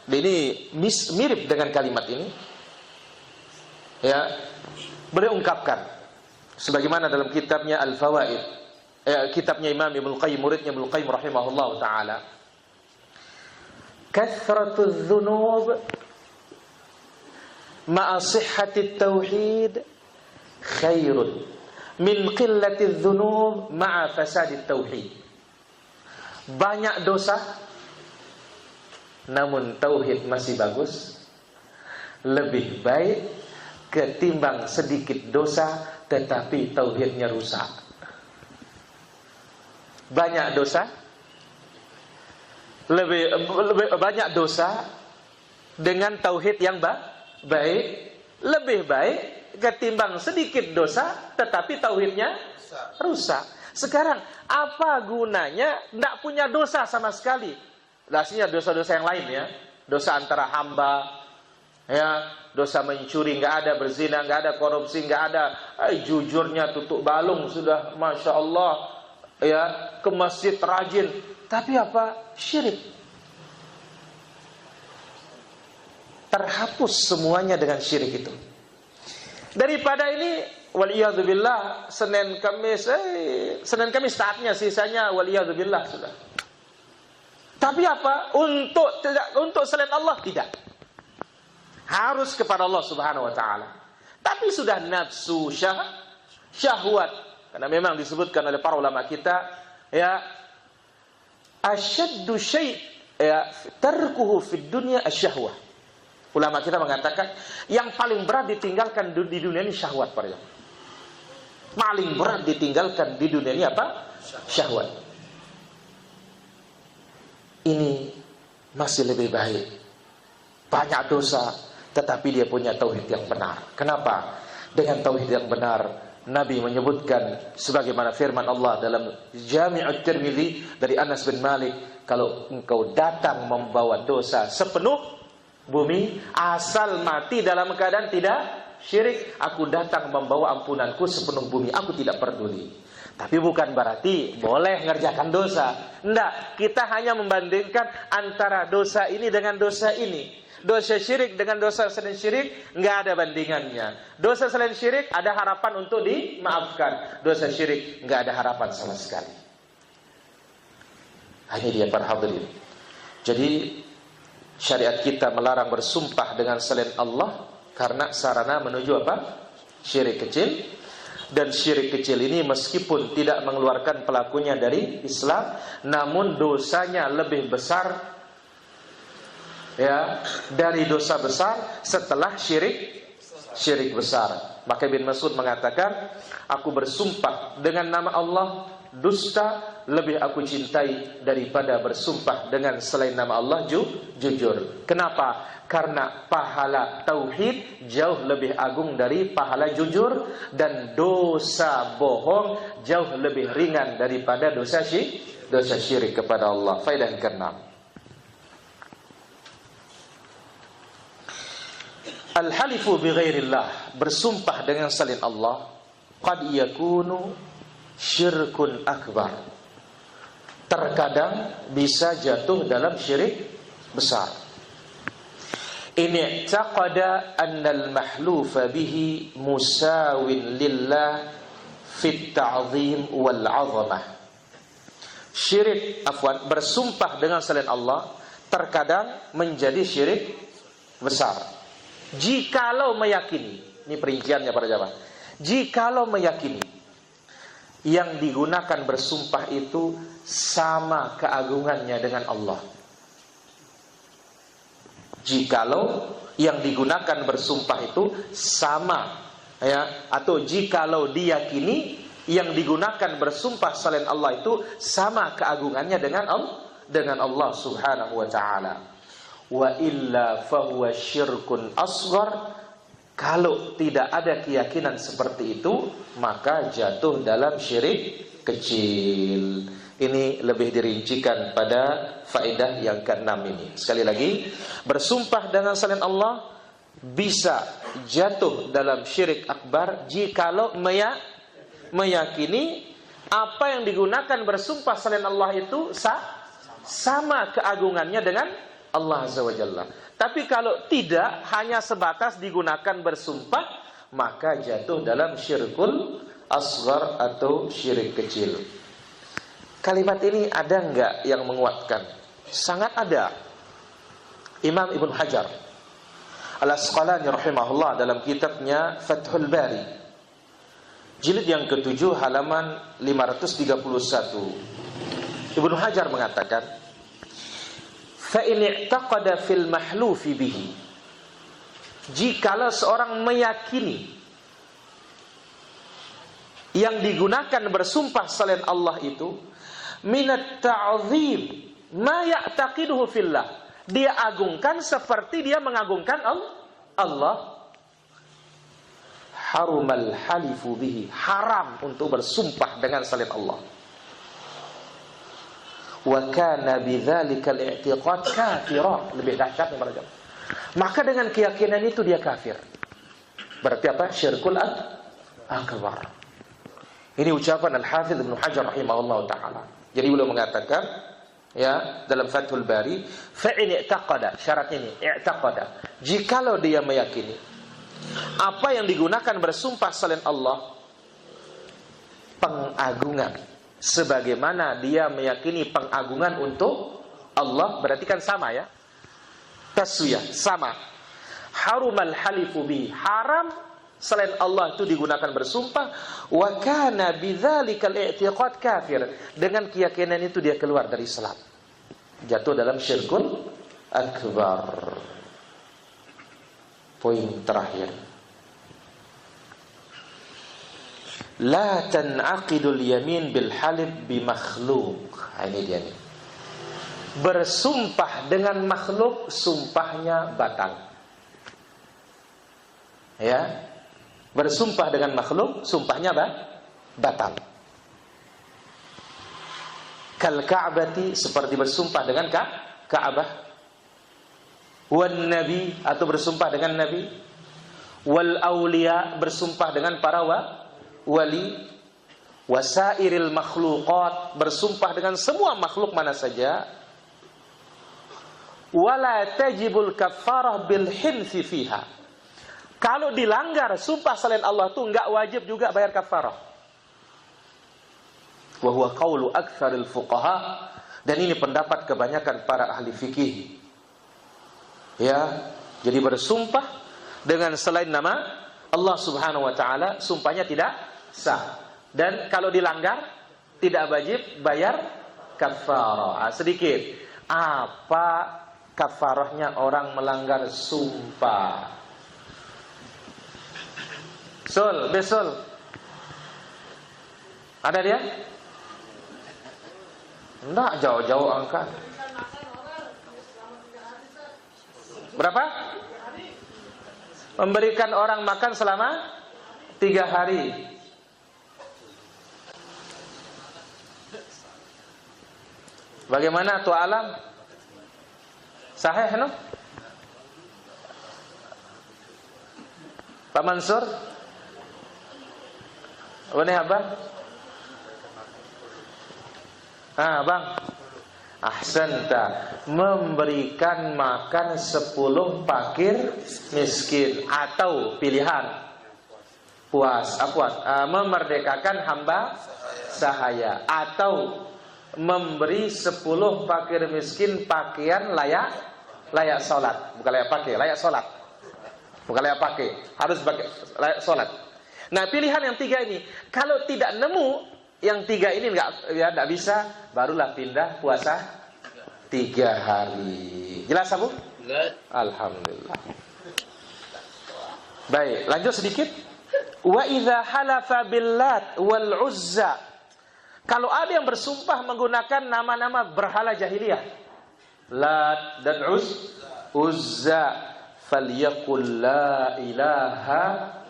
ini mirip dengan kalimat ini, ya, beliau ungkapkan sebagaimana dalam kitabnya Al-Fawaid, kitabnya Imam Ibnul Qayyim, muridnya Ibnul Qayyim rahimahullah taala, kathratudz dzunub ma'a sihhatit tauhid khairun min qillatidz dzunub ma'a fasadit tauhid. Banyak dosa namun tauhid masih bagus lebih baik ketimbang sedikit dosa tetapi tauhidnya rusak. Banyak dosa, lebih banyak dosa dengan tauhid yang baik lebih baik ketimbang sedikit dosa tetapi tauhidnya rusak. Sekarang apa gunanya tidak punya dosa sama sekali? Rasanya dosa-dosa yang lain, ya, dosa antara hamba, ya, dosa mencuri nggak ada, berzina nggak ada, korupsi nggak ada, jujurnya tutup balung sudah masya Allah, ya, ke masjid rajin, tapi apa? Syirik. Terhapus semuanya dengan syirik itu. Daripada ini, waliyadzubillah, Senin Kamis taatnya, sisanya waliyadzubillah sudah. Tapi apa? Untuk selain Allah tidak. Harus kepada Allah Subhanahu wa taala. Tapi sudah nafsu, syahwat. Karena memang disebutkan oleh para ulama kita, ya, asyaddu syai' ya tarkuhu fid dunya asyahwah. Ulama kita mengatakan yang paling berat ditinggalkan di dunia ini syahwat, para jemaah. Paling berat ditinggalkan di dunia ini apa? Syahwat. Ini masih lebih baik. Banyak dosa, tetapi dia punya tauhid yang benar. Kenapa? Dengan tauhid yang benar, Nabi menyebutkan sebagaimana firman Allah dalam Jami'ut Tirmidzi dari Anas bin Malik, kalau engkau datang membawa dosa sepenuh bumi, asal mati dalam keadaan tidak syirik, aku datang membawa ampunanku sepenuh bumi, aku tidak peduli. Tapi bukan berarti boleh ngerjakan dosa. Enggak, kita hanya membandingkan antara dosa ini dengan dosa ini. Dosa syirik dengan dosa selain syirik enggak ada bandingannya. Dosa selain syirik ada harapan untuk dimaafkan. Dosa syirik enggak ada harapan sama sekali. Hanya dia para hadirin. Jadi syariat kita melarang bersumpah dengan selain Allah karena sarana menuju apa? Syirik kecil. Dan syirik kecil ini meskipun tidak mengeluarkan pelakunya dari Islam, namun dosanya lebih besar, ya, dari dosa besar setelah syirik besar. Maka Ibn Mas'ud mengatakan, aku bersumpah dengan nama Allah, dusta lebih aku cintai daripada bersumpah dengan selain nama Allah jujur. Kenapa? Karena pahala tauhid jauh lebih agung dari pahala jujur, dan dosa bohong jauh lebih ringan daripada dosa syirik kepada Allah. Faedah yang ke-6. Al-halifu bi ghairillah, bersumpah dengan selain Allah, qad yakunu syirkun akbar. Terkadang bisa jatuh dalam syirik besar. Ini i'taqada anna al-mahlufa bihi musawin lillah fit ta'zim wal 'azamah. Syirik, bersumpah dengan selain Allah terkadang menjadi syirik besar. Jikalau meyakini, ini perinciannya para jamaah. Jikalau meyakini yang digunakan bersumpah itu sama keagungannya dengan Allah. Jikalau yang digunakan bersumpah itu sama, ya, atau jikalau diyakini yang digunakan bersumpah selain Allah itu sama keagungannya dengan Allah Subhanahu wa taala. Wa illa fahuwa syirkun asghar. Kalau tidak ada keyakinan seperti itu, maka jatuh dalam syirik kecil. Ini lebih dirincikan pada faedah yang ke-6 ini. Sekali lagi, bersumpah dengan selain Allah bisa jatuh dalam syirik akbar jikalau meyakini apa yang digunakan bersumpah selain Allah itu sama keagungannya dengan Allah Azza wa Jalla. Tapi kalau tidak, hanya sebatas digunakan bersumpah, maka jatuh dalam syirkul asghar atau syirik kecil. Kalimat ini ada enggak yang menguatkan? Sangat ada. Imam Ibn Hajar Al-Asqalani rahimahullah dalam kitabnya Fathul Bari, jilid yang ke-7 halaman 531, Ibn Hajar mengatakan, fa in i'taqada fil mahlufi bihi, jikalau seorang meyakini yang digunakan bersumpah selain Allah itu minat ta'zim ma ya'taqiduhu fillah, dia agungkan seperti dia mengagungkan Allah, harumal halifu bihi, haram untuk bersumpah dengan selain Allah. Wa kana bidzalika al-i'tiqad kafira, lebih dahsyatnya para jemaah. Maka dengan keyakinan itu dia kafir. Berarti apa? Syirkul akbar. Ini ucapan Al-Hafidz Ibnu Hajar rahimahullah taala. Jadi beliau mengatakan, ya, dalam Fathul Bari, fa in i'taqada, syarat ini i'taqada, jikalau dia meyakini apa yang digunakan bersumpah selain Allah pengagungan sebagaimana dia meyakini pengagungan untuk Allah, berarti kan sama, ya, taswiyah, sama. Harumal halifu bi, haram selain Allah itu digunakan bersumpah. Wa kana bidzalikal i'tiqad kafir, dengan keyakinan itu dia keluar dari Islam, jatuh dalam syirkul akbar. Poin terakhir, la tan'aqidul yamin bil halif bi makhluk. Ini dia nih. Bersumpah dengan makhluk, sumpahnya batal. Ya, bersumpah dengan makhluk, sumpahnya batal. Kal Ka'bati, seperti bersumpah dengan Ka'bah. Wan Nabi, atau bersumpah dengan Nabi. Wal Aulia, bersumpah dengan para wali. Wasairil makhluqat, bersumpah dengan semua makhluk mana saja. Wala tajibul kafarah bil hinsi fiha, kalau dilanggar sumpah selain Allah itu enggak wajib juga bayar kafarah. Wa huwa qaulu aktsaril fuqaha, dan ini pendapat kebanyakan para ahli fikih. Ya, jadi bersumpah dengan selain nama Allah Subhanahu wa taala, sumpahnya tidak sah. Dan kalau dilanggar tidak wajib bayar kafarah. Sedikit, apa kafarahnya orang melanggar sumpah? Besul. Ada dia? Enggak, jauh-jauh angka. Berapa? Memberikan orang makan selama 3 hari. Bagaimana tu alam? Sahih, no? Pak Mansur? Ini abang? Bang. Ahsanta, memberikan makan 10 fakir miskin, atau pilihan memerdekakan hamba sahaya, atau memberi 10 fakir miskin pakaian layak sholat. Bukan layak pakai, layak sholat. Bukan layak pakai, harus pakai layak sholat. Nah, pilihan yang 3 ini, kalau tidak nemu yang 3 ini enggak bisa, barulah pindah puasa 3 hari. Jelas, Abu? Jelas. Alhamdulillah. Baik, lanjut sedikit. Wa idza halafa billat wal uzza. Kalau ada yang bersumpah menggunakan nama-nama berhala jahiliyah, Lat dan Uzza, falyaqul la ilaha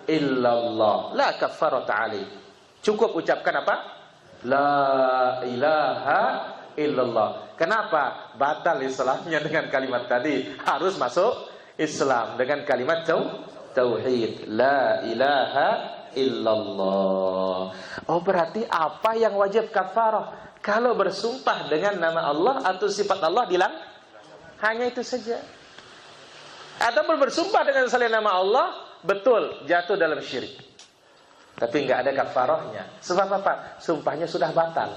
illallah la kafarata alaih. Cukup ucapkan apa? La ilaha illallah. Kenapa? Batal Islamnya dengan kalimat tadi. Harus masuk Islam dengan kalimat tauhid. La ilaha illallah. Oh, berarti apa yang wajib kafarah? Kalau bersumpah dengan nama Allah atau sifat Allah bilang hanya itu saja. Ataupun bersumpah dengan selain nama Allah, betul jatuh dalam syirik. Tapi enggak ada kafarahnya. Sebab apa? Sumpahnya sudah batal.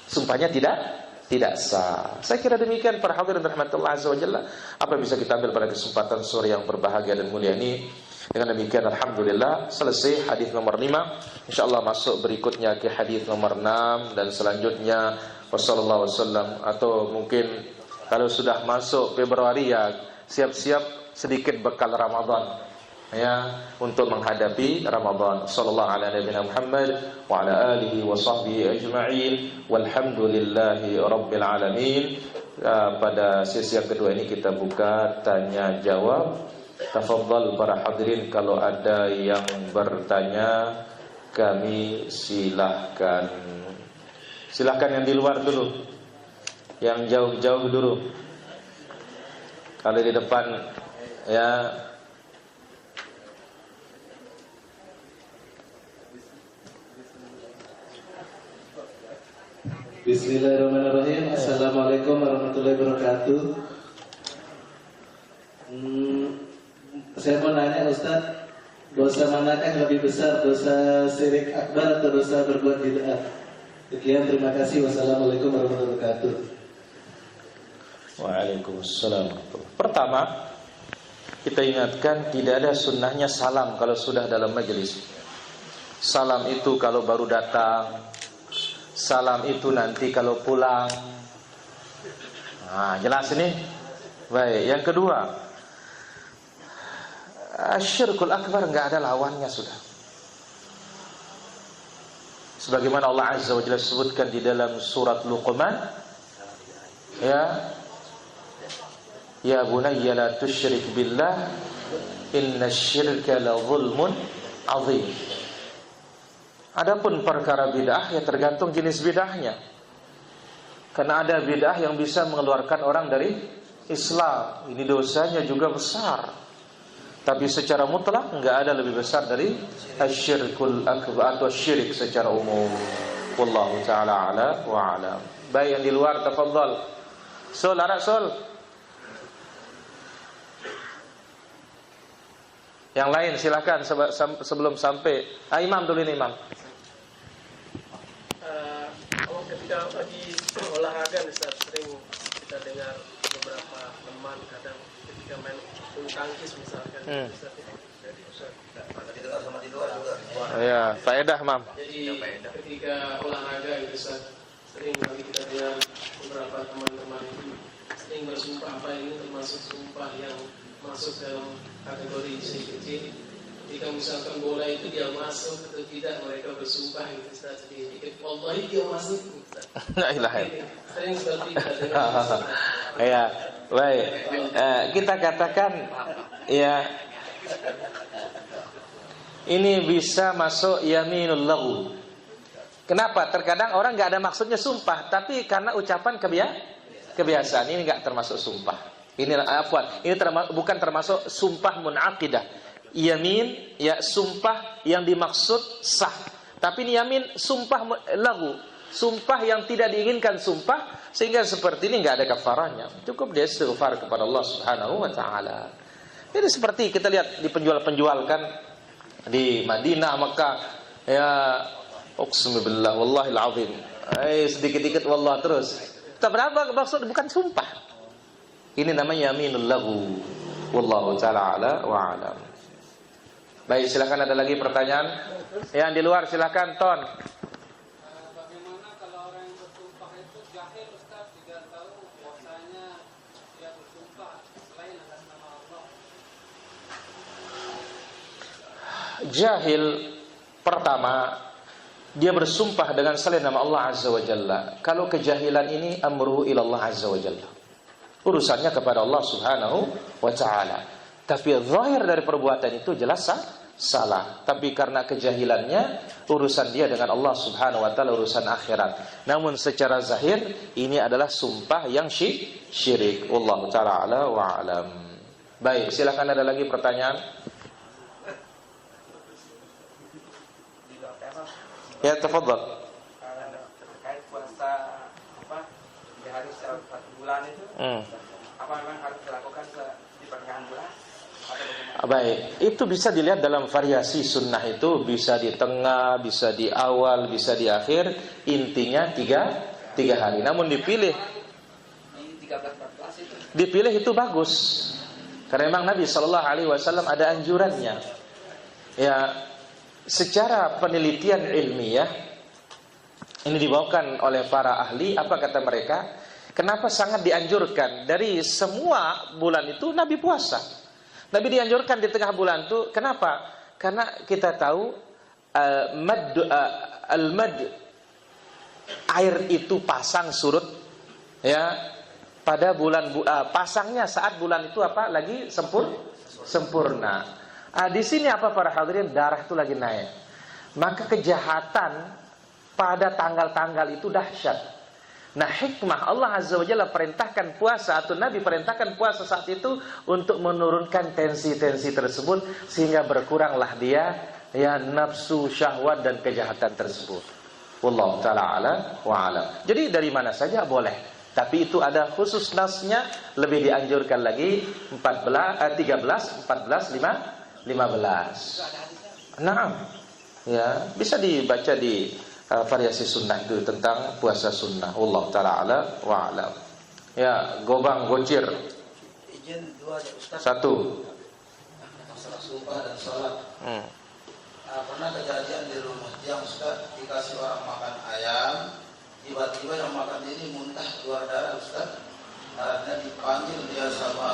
Sumpahnya tidak sah. Saya kira demikian para hadirin rahmatullah azza wa jalla. Apa bisa kita ambil pada kesempatan sore yang berbahagia dan mulia ini? Dengan demikian alhamdulillah selesai hadis nomor 5. Insyaallah masuk berikutnya ke hadis nomor 6 dan selanjutnya wasallallahu wasallam, atau mungkin kalau sudah masuk Februari ya siap-siap sedikit bekal Ramadan ya untuk menghadapi Ramadan. Sallallahu alaihi Muhammad wa ala alihi wa sahbihi ajma'in walhamdulillahi rabbil alamin. Pada sesi yang kedua ini kita buka tanya jawab. Tafadhal para hadirin, kalau ada yang bertanya kami silahkan. Silahkan yang di luar dulu, yang jauh-jauh dulu. Kalau di depan ya. Bismillahirrahmanirrahim. Assalamualaikum warahmatullahi wabarakatuh. Saya mau nanya Ustaz, dosa manakah yang lebih besar, dosa syirik akbar atau dosa berbuat bid'ah? Sekian, terima kasih. Wassalamualaikum warahmatullahi wabarakatuh. Waalaikumsalam. Pertama, kita ingatkan tidak ada sunnahnya salam kalau sudah dalam majelis. Salam itu kalau baru datang, salam itu nanti kalau pulang. Nah, jelas ini? Baik, yang kedua, asyirkul akbar enggak ada lawannya sudah. Sebagaimana Allah Azza wa Jalla sebutkan di dalam surat Luqman, ya bunayya la tusyrik billah innasyirka la zulmun azim. Adapun perkara bid'ah ya tergantung jenis bid'ahnya. Karena ada bid'ah yang bisa mengeluarkan orang dari Islam. Ini dosanya juga besar. Tapi secara mutlak enggak ada lebih besar dari asyirkul akbar atau syirik secara umum. Wallahu taala ala wa alam. Baik, yang di luar tafadhal. Sul, arak sul. Yang lain silakan sebelum sampai. Imam dulu ini, Imam. Ketika lagi olahraga Ustaz, sering kita dengar beberapa teman kadang ketika main bulu tangkis misalkan Ya, faedah, Mam. Jadi ketika olahraga gitu Ustaz, sering kali kita dengar beberapa teman-teman itu sering bersumpah, apa ini termasuk sumpah yang masuk dalam kategori kecil. Jika misalkan bola itu dia masuk atau tidak, mereka bersumpah gitu Ustaz. Jadi wallahi dia masuk Ustaz. La ilaha illallah. Sering seperti kita dengar. Ya, baik. Kita katakan ya ini bisa masuk yaminul laghu. Kenapa? Terkadang orang enggak ada maksudnya sumpah, tapi karena ucapan kebiasaan, ini enggak termasuk sumpah. Ini bukan termasuk sumpah munaqidah. Yamin ya sumpah yang dimaksud sah. Tapi ini yamin sumpah laghu, sumpah yang tidak diinginkan sumpah, sehingga seperti ini enggak ada kafarahnya. Cukup dia istighfar kepada Allah Subhanahu wa taala. Jadi seperti kita lihat di penjual-penjual kan di Madinah, Mekah, ya uqsimu billah wallahil azim. Sedikit-sedikit wallah terus. Tak berapa maksud, bukan sumpah. Ini namanya yaminul laghu. Wallahu taala ala wa alam. Baik, silakan, ada lagi pertanyaan? Yang di luar silakan, Ton. Bagaimana kalau orang yang bersumpah itu jahil Ustaz, tidak tahu bahwasanya dia bersumpah selain atas nama Allah? jahil, pertama dia bersumpah dengan selain nama Allah Azza wa Jalla. Kalau kejahilan ini amruhu ila Allah Azza wa Jalla, urusannya kepada Allah Subhanahu wa ta'ala. Tapi zahir dari perbuatan itu jelas salah. Tapi karena kejahilannya, urusan dia dengan Allah Subhanahu wa ta'ala, urusan akhirat. Namun secara zahir ini adalah sumpah yang syirik. Wallahu ta'ala wa alam. Baik, silakan, ada lagi pertanyaan? Ya, tafadhal. Terkait puasa di hari 1 bulan itu, apa memang harus dilakukan di pertengahan bulan? Baik, itu bisa dilihat dalam variasi sunnah, itu bisa di tengah, bisa di awal, bisa di akhir. Intinya tiga hari. Namun dipilih itu bagus, karena memang Nabi SAW ada anjurannya. Ya, secara penelitian ilmiah ini dibawakan oleh para ahli. Apa kata mereka? Kenapa sangat dianjurkan dari semua bulan itu Nabi puasa? Nabi dianjurkan di tengah bulan itu. Kenapa? Karena kita tahu al-mad, air itu pasang surut, ya, pada bulan pasangnya saat bulan itu apa? Lagi sempurna. Di sini apa para hadirin, darah itu lagi naik. Maka kejahatan pada tanggal-tanggal itu dahsyat. Nah, hikmah Allah Azza wa Jalla perintahkan puasa, atau Nabi perintahkan puasa saat itu untuk menurunkan tensi-tensi tersebut, sehingga berkuranglah dia, ya, nafsu, syahwat dan kejahatan tersebut. Wallahu ta'ala ala wa alam. Jadi dari mana saja boleh, tapi itu ada khusus nasnya, lebih dianjurkan lagi 13, 14, 15. Naam. Ya, bisa dibaca di variasi sunnah itu tentang puasa sunnah. Allah ta'ala ala wa alam. Ya, gobang gocir. Izin dua ya Ustaz. Satu. Masalah sumpah dan sholat. Pernah kejadian di rumah yang Ustaz, dikasih orang makan ayam, tiba-tiba yang makan ini muntah keluar darah Ustaz. Karena dipanggil dia sama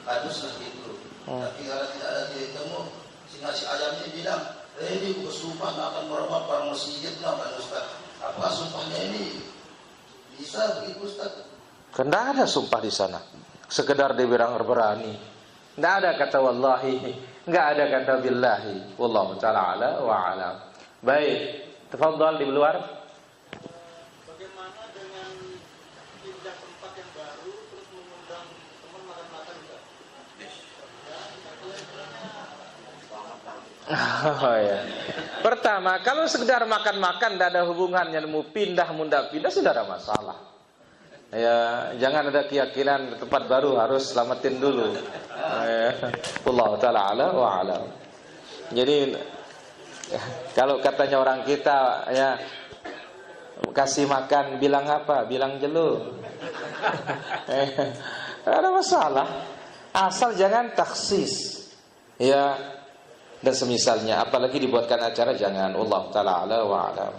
kadus itu. Tapi karena tidak ada titik temu, si nasi ayam ini bilang, ini bukan sumpah nggak akan merubah para masjid, kan Ustaz? Apa sumpahnya ini bisa begitu Ustaz? Karena ada sumpah di sana, sekedar dibilang berani. Tidak ada kata wallahi, nggak ada kata billahi. Wallahu ta'ala ala wa alam. Baik, tafadhal di luar. Bagaimana dengan pindah tempat yang baru terus mengundang teman makan-makan juga? Oh, ya. Pertama, kalau sekedar makan-makan tidak ada hubungannya, mau pindah sudah ada masalah. Ya, jangan ada keyakinan tempat baru harus selamatin dulu. Allah ta'ala ala wa alam. Jadi kalau katanya orang kita, ya, kasih makan bilang apa? Bilang jelu. Ada masalah. Asal jangan taksis. Ya, dan semisalnya, apalagi dibuatkan acara, jangan. Allah ta'ala ala wa alam.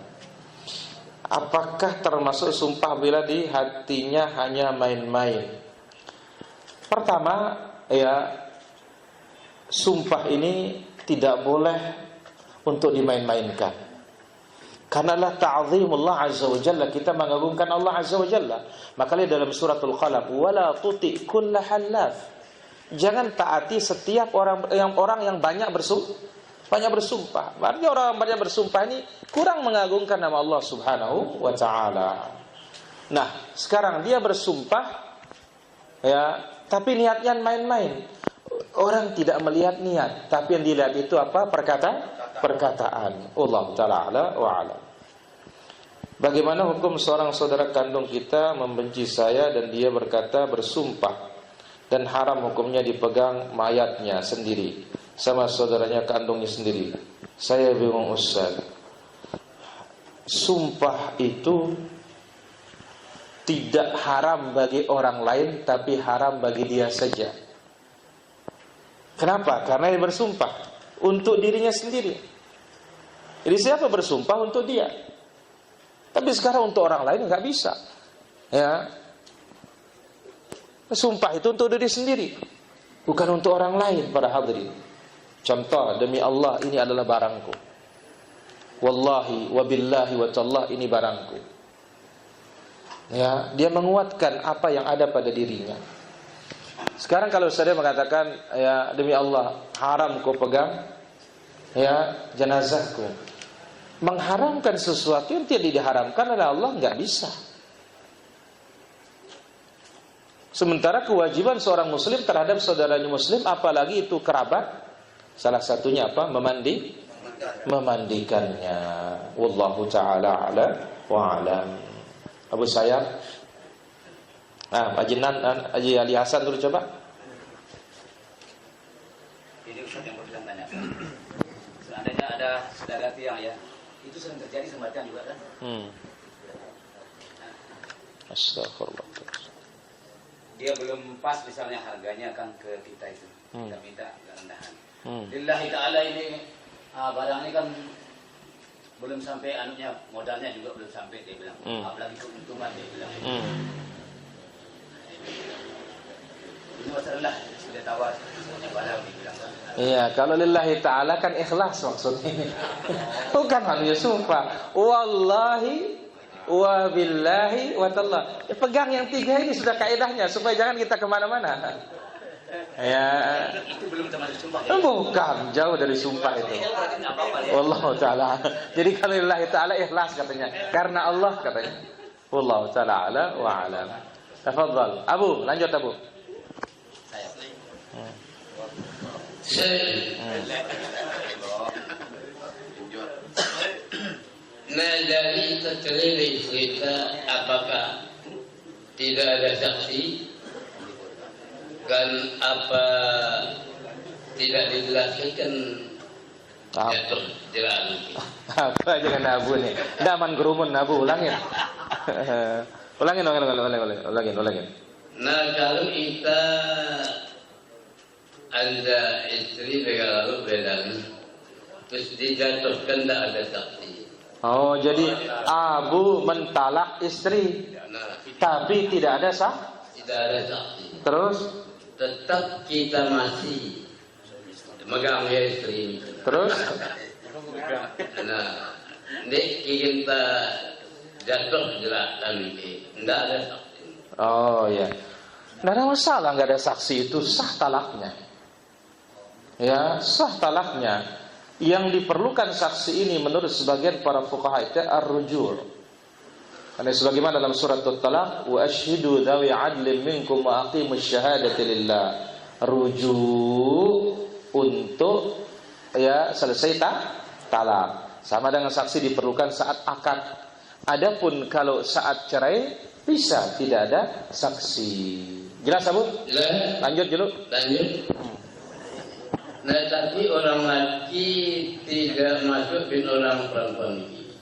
Apakah termasuk sumpah bila di hatinya hanya main-main? Pertama, ya, sumpah ini tidak boleh untuk dimain-mainkan. Karena Allah ta'zimullah azza wa jalla, kita mengagungkan Allah azza wa jalla. Maka dalam suratul Qalam, wala tuti kulla halaf. Jangan taati setiap orang yang banyak bersumpah. Berarti orang banyak bersumpah ini kurang mengagungkan nama Allah Subhanahu wa ta'ala. Nah, sekarang dia bersumpah, ya, tapi niatnya main-main. Orang tidak melihat niat, tapi yang dilihat itu apa? Perkataan. Allah ta'ala wa alam. Bagaimana hukum seorang saudara kandung kita membenci saya dan dia bersumpah, dan haram hukumnya dipegang mayatnya sendiri sama saudaranya kandungnya sendiri? Saya bingung Ustaz. Sumpah itu tidak haram bagi orang lain, tapi haram bagi dia saja. Kenapa? Karena dia bersumpah untuk dirinya sendiri. Jadi siapa bersumpah untuk dia? Tapi sekarang untuk orang lain nggak bisa. Ya, sumpah itu untuk diri sendiri, bukan untuk orang lain, para hadirin. Contoh, demi Allah ini adalah barangku. Wallahi wabillahi wa tallah ini barangku. Ya, dia menguatkan apa yang ada pada dirinya. Sekarang kalau saya mengatakan, ya demi Allah haram kau pegang ya jenazahku. Mengharamkan sesuatu yang tidak diharamkan oleh Allah nggak bisa. Sementara kewajiban seorang muslim terhadap saudaranya muslim, apalagi itu kerabat, salah satunya apa? Memandikannya. Wallahu ta'ala ala wa alam. Abu Sayyaf. Haji Ali Hasan dulu coba. Ini Ustaz yang berbilang banyak. Seandainya ada saudara tiang ya, itu sering terjadi semacam juga kan? Astagfirullah. Dia belum pas misalnya harganya kan ke kita itu. Kita minta rendahan. Lillahi ta'ala ini barang ini kan belum sampai anunya, modalnya juga belum sampai dia bilang. Apalagi keuntungan dia bilang. Ini masalah sudah tawar semuanya barang dia bilang kan. Iya, kalau lillahi ta'ala kan ikhlas maksudnya. Bukan hanya sumpah. Wallahi wa billahi wa tallah. Pegang yang tiga ini sudah kaidahnya supaya jangan kita kemana-mana. Ya, itu belum termasuk sumpah. Bukan, jauh dari sumpah itu. Wallahu ta'ala. Jadi kalau lillahi ta'ala ikhlas katanya. Karena Allah katanya. Wallahu ta'ala ala wa alam. Tafadhal. Abu, lanjut Abu. Nah, dari terkeliling cerita apakah tidak ada saksi dan apa tidak dijelaskan jatuh jelas. Apa jangan Abu nih? Daman gerumun Abu, ulangin. Ulangin. Nah, kalau kita ada istri lalu bedang terus dijatuhkan tidak ada saksi. Oh, jadi Abu mentalak istri, tapi tidak ada tidak ada saksi. Terus tetap kita masih megang istri. Terus nah, nek kita jatuh jelas dan tidak ada saksi. oh ya, tidak ada masalah, nggak ada saksi, itu sah talaknya. Ya, sah talaknya. Yang diperlukan saksi ini menurut sebagian para fuqaha itu ar-rujul. Karena sebagaimana dalam surat At-Talaq, wa asyhidu dzawi 'adlin minkum wa aqimus syahadata lillah. Rujuk untuk ya selesai talak. Sama dengan saksi diperlukan saat akad. Adapun kalau saat cerai bisa tidak ada saksi. Jelas Abu? Jelas. Lanjut dulu. Lanjut. Nah, tapi orang laki tidak masukin orang perempuan ini.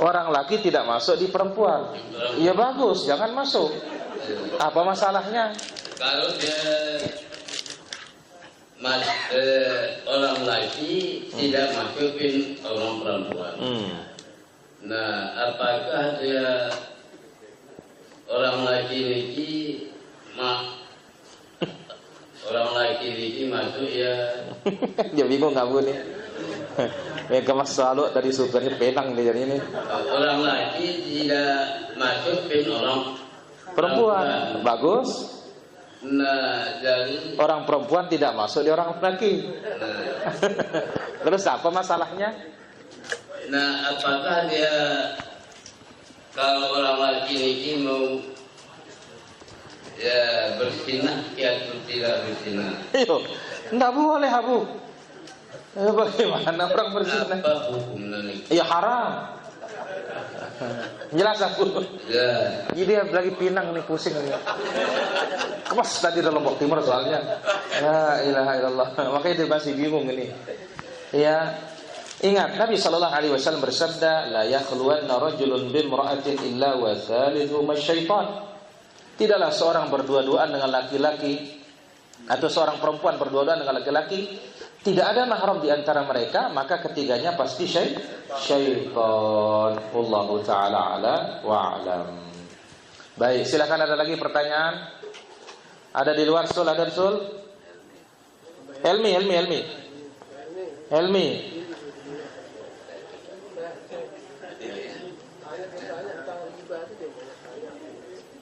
Orang laki tidak masuk di perempuan. Ya bagus, jangan masuk. Apa masalahnya? Kalau dia orang laki tidak masukin orang perempuan. Nah, apakah dia orang laki-laki orang laki-laki masuk ya? Dia bingung nggak Bu nih? Kemas selalu tadi supirnya penang nih jadi ini. Orang laki tidak masukin orang perempuan. Bagus. Nah, jadi orang perempuan tidak masuk di orang laki. Terus apa masalahnya? Nah, apakah dia kalau orang laki-laki mau ya bersinah atau tidak bersinah? Iyo, enggak boleh Abu. Bagaimana orang bersinah? Apa hukumnya? Ya haram. Jelas Abu. Ya. Jadi dia lagi pinang nih, pusing nih. Kemas tadi dalam Lombok Timur soalnya. La ilaha illallah. Makanya dia masih bingung ini. Ya. Ingat Nabi sallallahu alaihi wasallam bersabda, la yakhluwanna rajulun bimra'atin illa wa thalithuhuma syaitan. Tidaklah seorang berdua-duaan dengan laki-laki atau seorang perempuan berdua-duaan dengan laki-laki, tidak ada mahram di antara mereka, maka ketiganya pasti syaitan. Wallahu taala ala wa alam. Baik, silakan ada lagi pertanyaan? Ada di luar Sul, ada Sul? Helmi.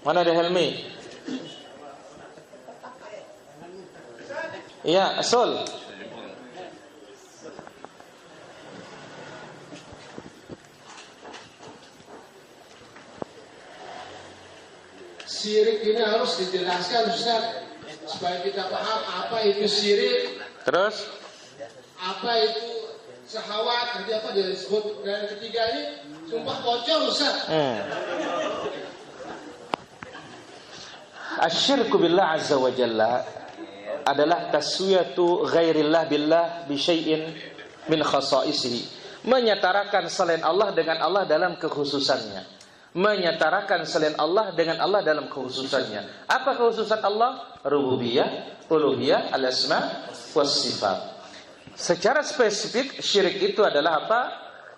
Mana ada Helmi? Iya, Sul. Syirik ini harus dijelaskan, Ustaz, supaya kita paham apa itu syirik. Terus? Apa itu syahwat? Tadi apa dia disebut? Dan ketiga ini sumpah pocong, Ustaz. Asyirku billah azza wa jalla adalah taswiyatu ghairillah billah bi syai'in min khasaisihi. Menyetarakan selain Allah dengan Allah dalam kekhususannya. Menyetarakan selain Allah dengan Allah dalam kekhususannya. Apa kekhususan Allah? Rububiyah, uluhiyah, al-asma was sifat. Secara spesifik syirik itu adalah apa?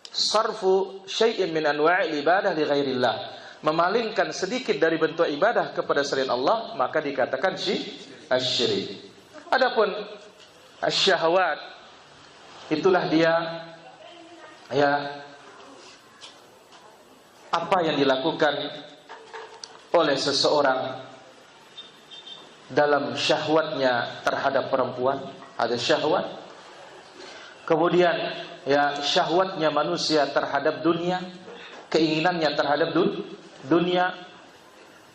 Sarfu syai'in min anwa'il ibadah li ghairillah. Memalingkan sedikit dari bentuk ibadah kepada selain Allah, maka dikatakan syirik. Adapun syahwat, itulah dia ya apa yang dilakukan oleh seseorang dalam syahwatnya terhadap perempuan, ada syahwat. Kemudian ya syahwatnya manusia terhadap dunia, keinginannya terhadap dunia,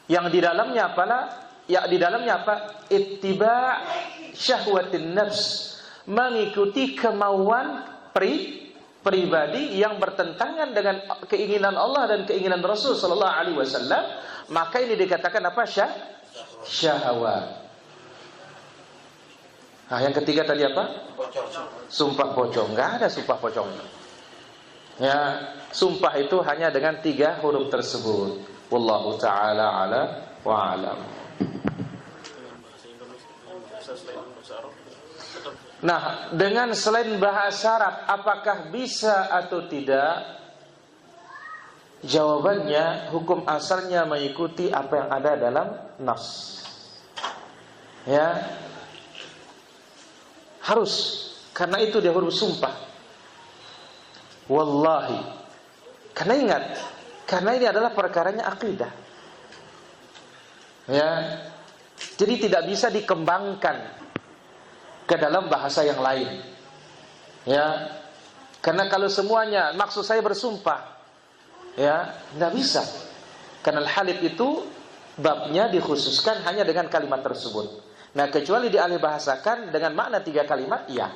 yang di dalamnya apalah? Ya di dalamnya apa? Ittiba' syahwatin nafs, mengikuti kemauan pribadi yang bertentangan dengan keinginan Allah dan keinginan Rasul sallallahu alaihi wasallam, maka ini dikatakan apa? Syahwat. Nah, yang ketiga tadi apa? Sumpah pocong. Enggak ada sumpah pocong. Ya, sumpah itu hanya dengan 3 huruf tersebut. Wallahu taala ala wa alam. Nah, dengan selain bahasa Arab, apakah bisa atau tidak? Jawabannya, hukum asalnya mengikuti apa yang ada dalam nas. Ya, harus, karena itu dia huruf sumpah. Wallahi. Karena ingat, karena ini adalah perkaranya akidah. Ya, jadi tidak bisa dikembangkan ke dalam bahasa yang lain. Ya. Karena kalau semuanya maksud saya bersumpah, ya, enggak bisa. Karena al-halif itu babnya dikhususkan hanya dengan kalimat tersebut. Nah, kecuali dialih bahasakan dengan makna 3 kalimat, iya.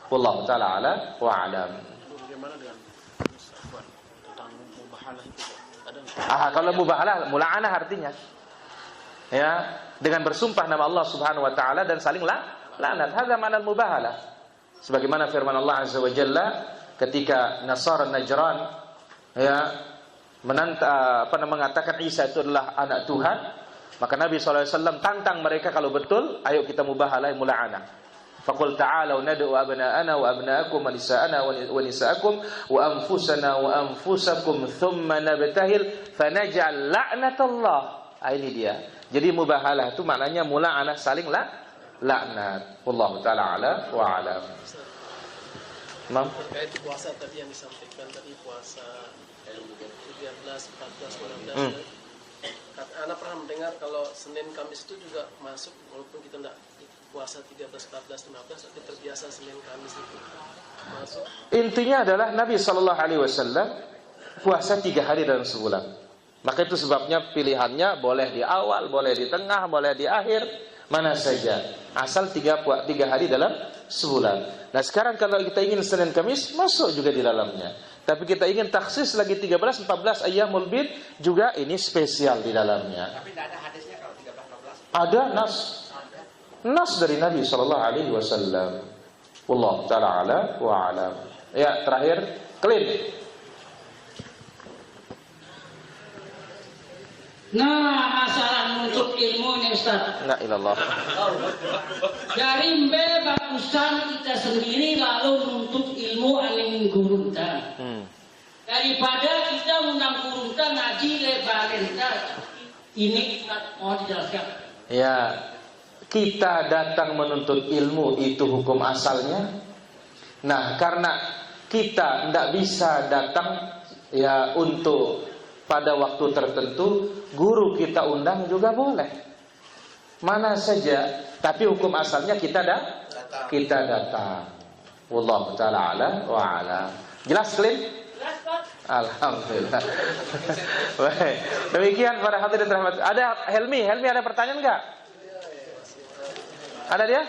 Wallahu taala ala wa alam. Bagaimana dengan tentang mubahalah itu? Kalau mubahalah, mula'anah artinya. Ya, dengan bersumpah nama Allah Subhanahu wa taala dan saling laknat. Hadza ma'na al-mubahalah. Sebagaimana firman Allah Azza wa Jalla ketika Nasara Najran ya mengatakan Isa itu adalah anak Tuhan, maka Nabi SAW tantang mereka kalau betul, ayo kita mubahalah mula'anah. Faqul ta'alu nad'u abna'ana wa abna'akum wa nisa'ana wa nisa'akum wa anfusana wa anfusakum thumma nabtahil fanaj'al la'natallah. Ini dia. Jadi mubahalah itu maknanya mula'anah, saling laknat. Wallahu taala ala wa alam. Terkait puasa tadi yang disampaikan tadi, puasa 13, 14, 15. Anak pernah mendengar kalau Senin Kamis itu juga masuk, walaupun kita tidak puasa 13, 14, 15, tapi terbiasa Senin Kamis itu masuk. Intinya adalah Nabi SAW puasa 3 hari dalam sebulan. Maka itu sebabnya pilihannya boleh di awal, boleh di tengah, boleh di akhir, mana saja. Asal 3 hari dalam sebulan. Nah sekarang kalau kita ingin Senin Kamis, masuk juga di dalamnya. Tapi kita ingin taksis lagi 13, 14 ayyamul bid, juga ini spesial di dalamnya. Tapi tidak ada hadisnya kalau 13, 14. Ada nas dari Nabi SAW. Wallahu ta'ala ala wa alam. Ya, terakhir, clean. Nah, masalah menuntut ilmu nih Ustaz. La ilallah. Dari bagusan kita sendiri lalu menuntut ilmu aling gurunta. Daripada kita undang gurunta ngaji lebalenta. Ini Ustaz mau dijelaskan. Ya, kita datang menuntut ilmu itu hukum asalnya. Nah, karena kita tidak bisa datang ya untuk pada waktu tertentu, guru kita undang juga boleh. Mana saja, tapi hukum asalnya kita datang. Wallahu taala ala wa ala. Jelas, Klin? Jelas, Pak. Alhamdulillah. Baik. Demikian para hadirin rahmat. Ada Helmi ada pertanyaan enggak? Ada dia?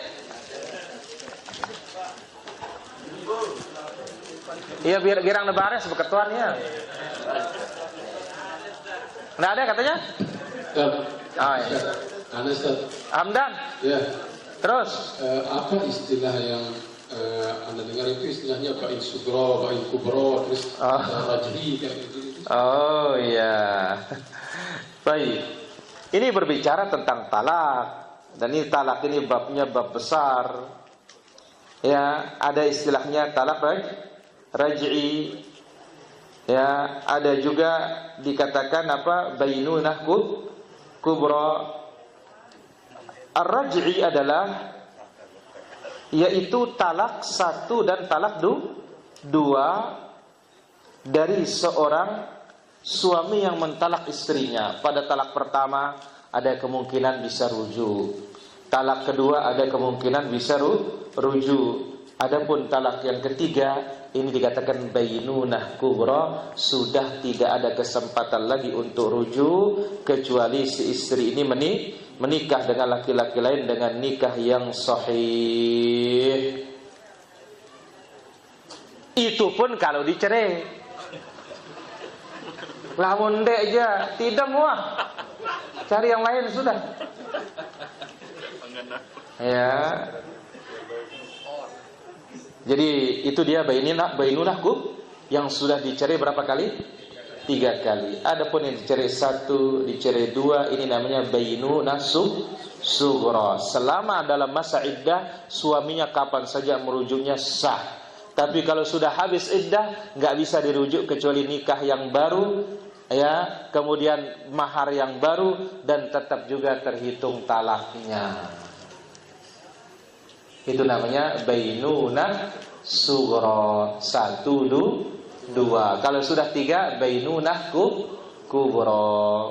Iya, biar girang lebaran sebeketuannya. Enggak ada katanya? Ah, ya. Hamdan. Ya. Terus apa istilah yang Anda dengar itu istilahnya ba'in sugro, ba'in kubro, terus rajhi kayak gitu. Oh iya. Baik. Ini berbicara tentang talak. Dan ini talak ini babnya bab besar. Ya, ada istilahnya talak raj'i. Ya, ada juga dikatakan apa? Bainunah kubra. Ar-raj'i adalah yaitu talak satu dan talak dua dari seorang suami yang mentalak istrinya. Pada talak pertama ada kemungkinan bisa rujuk. Talak kedua ada kemungkinan bisa rujuk. Adapun talak yang ketiga ini dikatakan bainunah kubra, sudah tidak ada kesempatan lagi untuk rujuk kecuali si istri ini menikah dengan laki-laki lain dengan nikah yang sahih. Itu pun kalau dicerai. Lamun dek aja tidak muah, cari yang lain sudah. Ya. Jadi itu dia bainunah yang sudah dicerai berapa kali? 3 kali. Adapun yang dicerai 1, dicerai 2, ini namanya bainunah sughra. Selama dalam masa iddah, suaminya kapan saja merujuknya sah. Tapi kalau sudah habis iddah, nggak bisa dirujuk kecuali nikah yang baru, ya, kemudian mahar yang baru, dan tetap juga terhitung talaknya. Itu namanya bainunah sughra. 1, 2. Kalau sudah 3, bainunah kubra.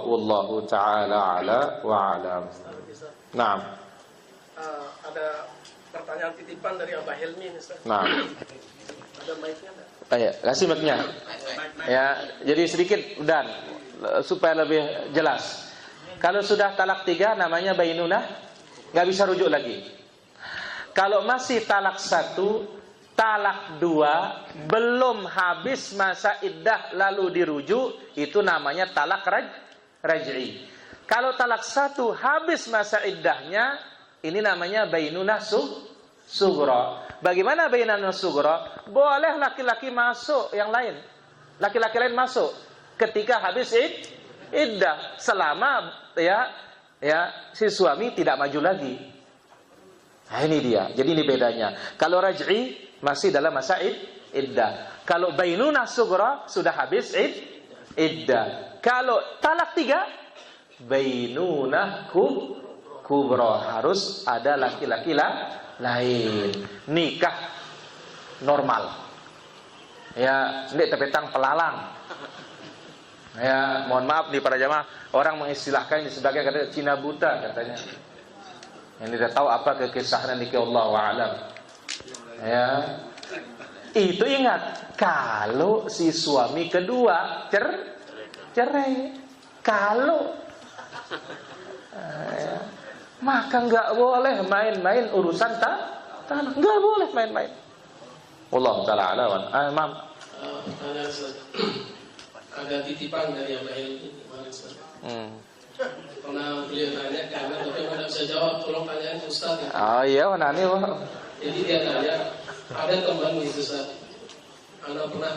Wallahu ta'ala ala wa alam. Naam. Ada pertanyaan titipan dari Abah Helmi, Ustaz. Naam. Ada mic-nya enggak? Ya, kasih mic-nya. Ya, jadi sedikit dan supaya lebih jelas. Kalau sudah talak 3 namanya bainunah, enggak bisa rujuk lagi. Kalau masih talak 1, talak 2, belum habis masa iddah lalu dirujuk, itu namanya talak raj'i. Kalau talak 1 habis masa iddahnya, ini namanya bainunah sughra. Bagaimana bainunah sughra? Boleh laki-laki masuk yang lain. Laki-laki lain masuk ketika habis iddah, selama ya si suami tidak maju lagi. Nah, ini dia. Jadi ini bedanya. Kalau raj'i masih dalam masa iddah. Kalau bainunah sughra sudah habis iddah. Kalau talak 3, bainunah kubra, harus ada laki-laki lain. Nikah normal. Ya, ini tepetang pelalang. Ya, mohon maaf nih para jamaah, orang mengistilahkan ini sebagai kata Cina buta katanya. Yang tidak tahu apa kekisahan nikah, Allah wa'alam. Ya, itu ingat, kalau si suami kedua cerai, kalau maka nggak boleh main-main urusan tanah, nggak boleh main-main. Allah taala alawan. Imam. Ada titipan dari Abah Helmi kemarin, Ustaz. Pernah beliau tanya karena tapi nggak bisa jawab, tolong tanyain Ustaz ya. Oh iya, mana nih? Jadi dia tanya, ada teman gitu Ustaz. Anak pernah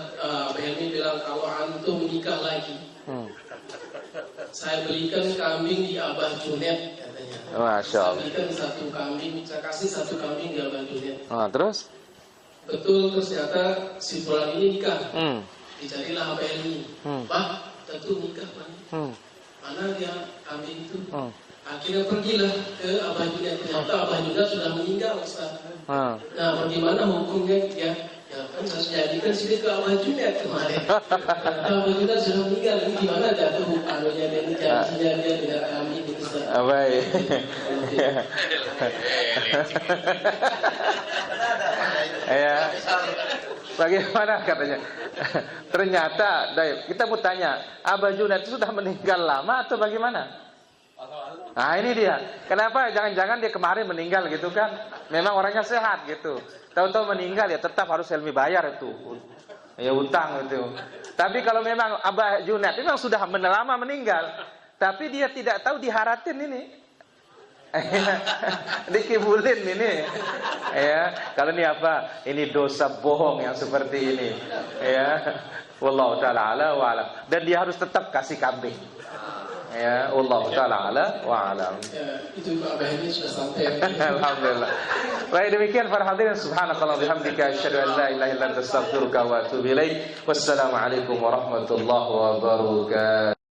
Abah Helmi bilang kalau antum nikah lagi, saya belikan kambing di Abah Junet katanya. Masya Allah. Saya belikan 1 kambing, saya kasih 1 kambing di Abah Junet. Terus? Betul, ternyata si bulan ini nikah. Dicarilah Abah Helmi. Bah, tentu nikah Pak. Mana dia kambing itu? Akhirnya pergilah ke Abah Junaid. Ternyata Abah Junaid sudah meninggal, Ustaz. Nah, bagaimana hukumnya? Ya kan saya jadikan sini ke Abah Junaid kemarin. Abah Junaid sudah meninggal. Ini gimana jatuh anunya dan janjinya dia dengan kami itu, Ustaz. Baik. Ya. Bagaimana katanya? Ternyata, kita mau tanya, Abah Junaid itu sudah meninggal lama atau bagaimana? Nah ini dia. Kenapa? Jangan-jangan dia kemarin meninggal gitu kan? Memang orangnya sehat gitu. Tahu-tahu meninggal ya tetap harus Helmi bayar itu. Ya utang itu. Tapi kalau memang Abah Junaid memang sudah lama meninggal, tapi dia tidak tahu diharatin ini. Dikibulin ini. Ya, kalau ini apa? Ini dosa bohong yang seperti ini. Ya. Wallahu taala ala wa alam. Dan dia harus tetap kasih kambing. Ya, Allah taala ala wa alam. Itu Abah ini sudah sampai. Alhamdulillah. Baik, demikian para hadirin, subhanakallah bihamdika asyhadu an la ilaha illa anta astaghfiruka wa atubu ilaik. Wassalamu alaikum warahmatullahi wabarakatuh.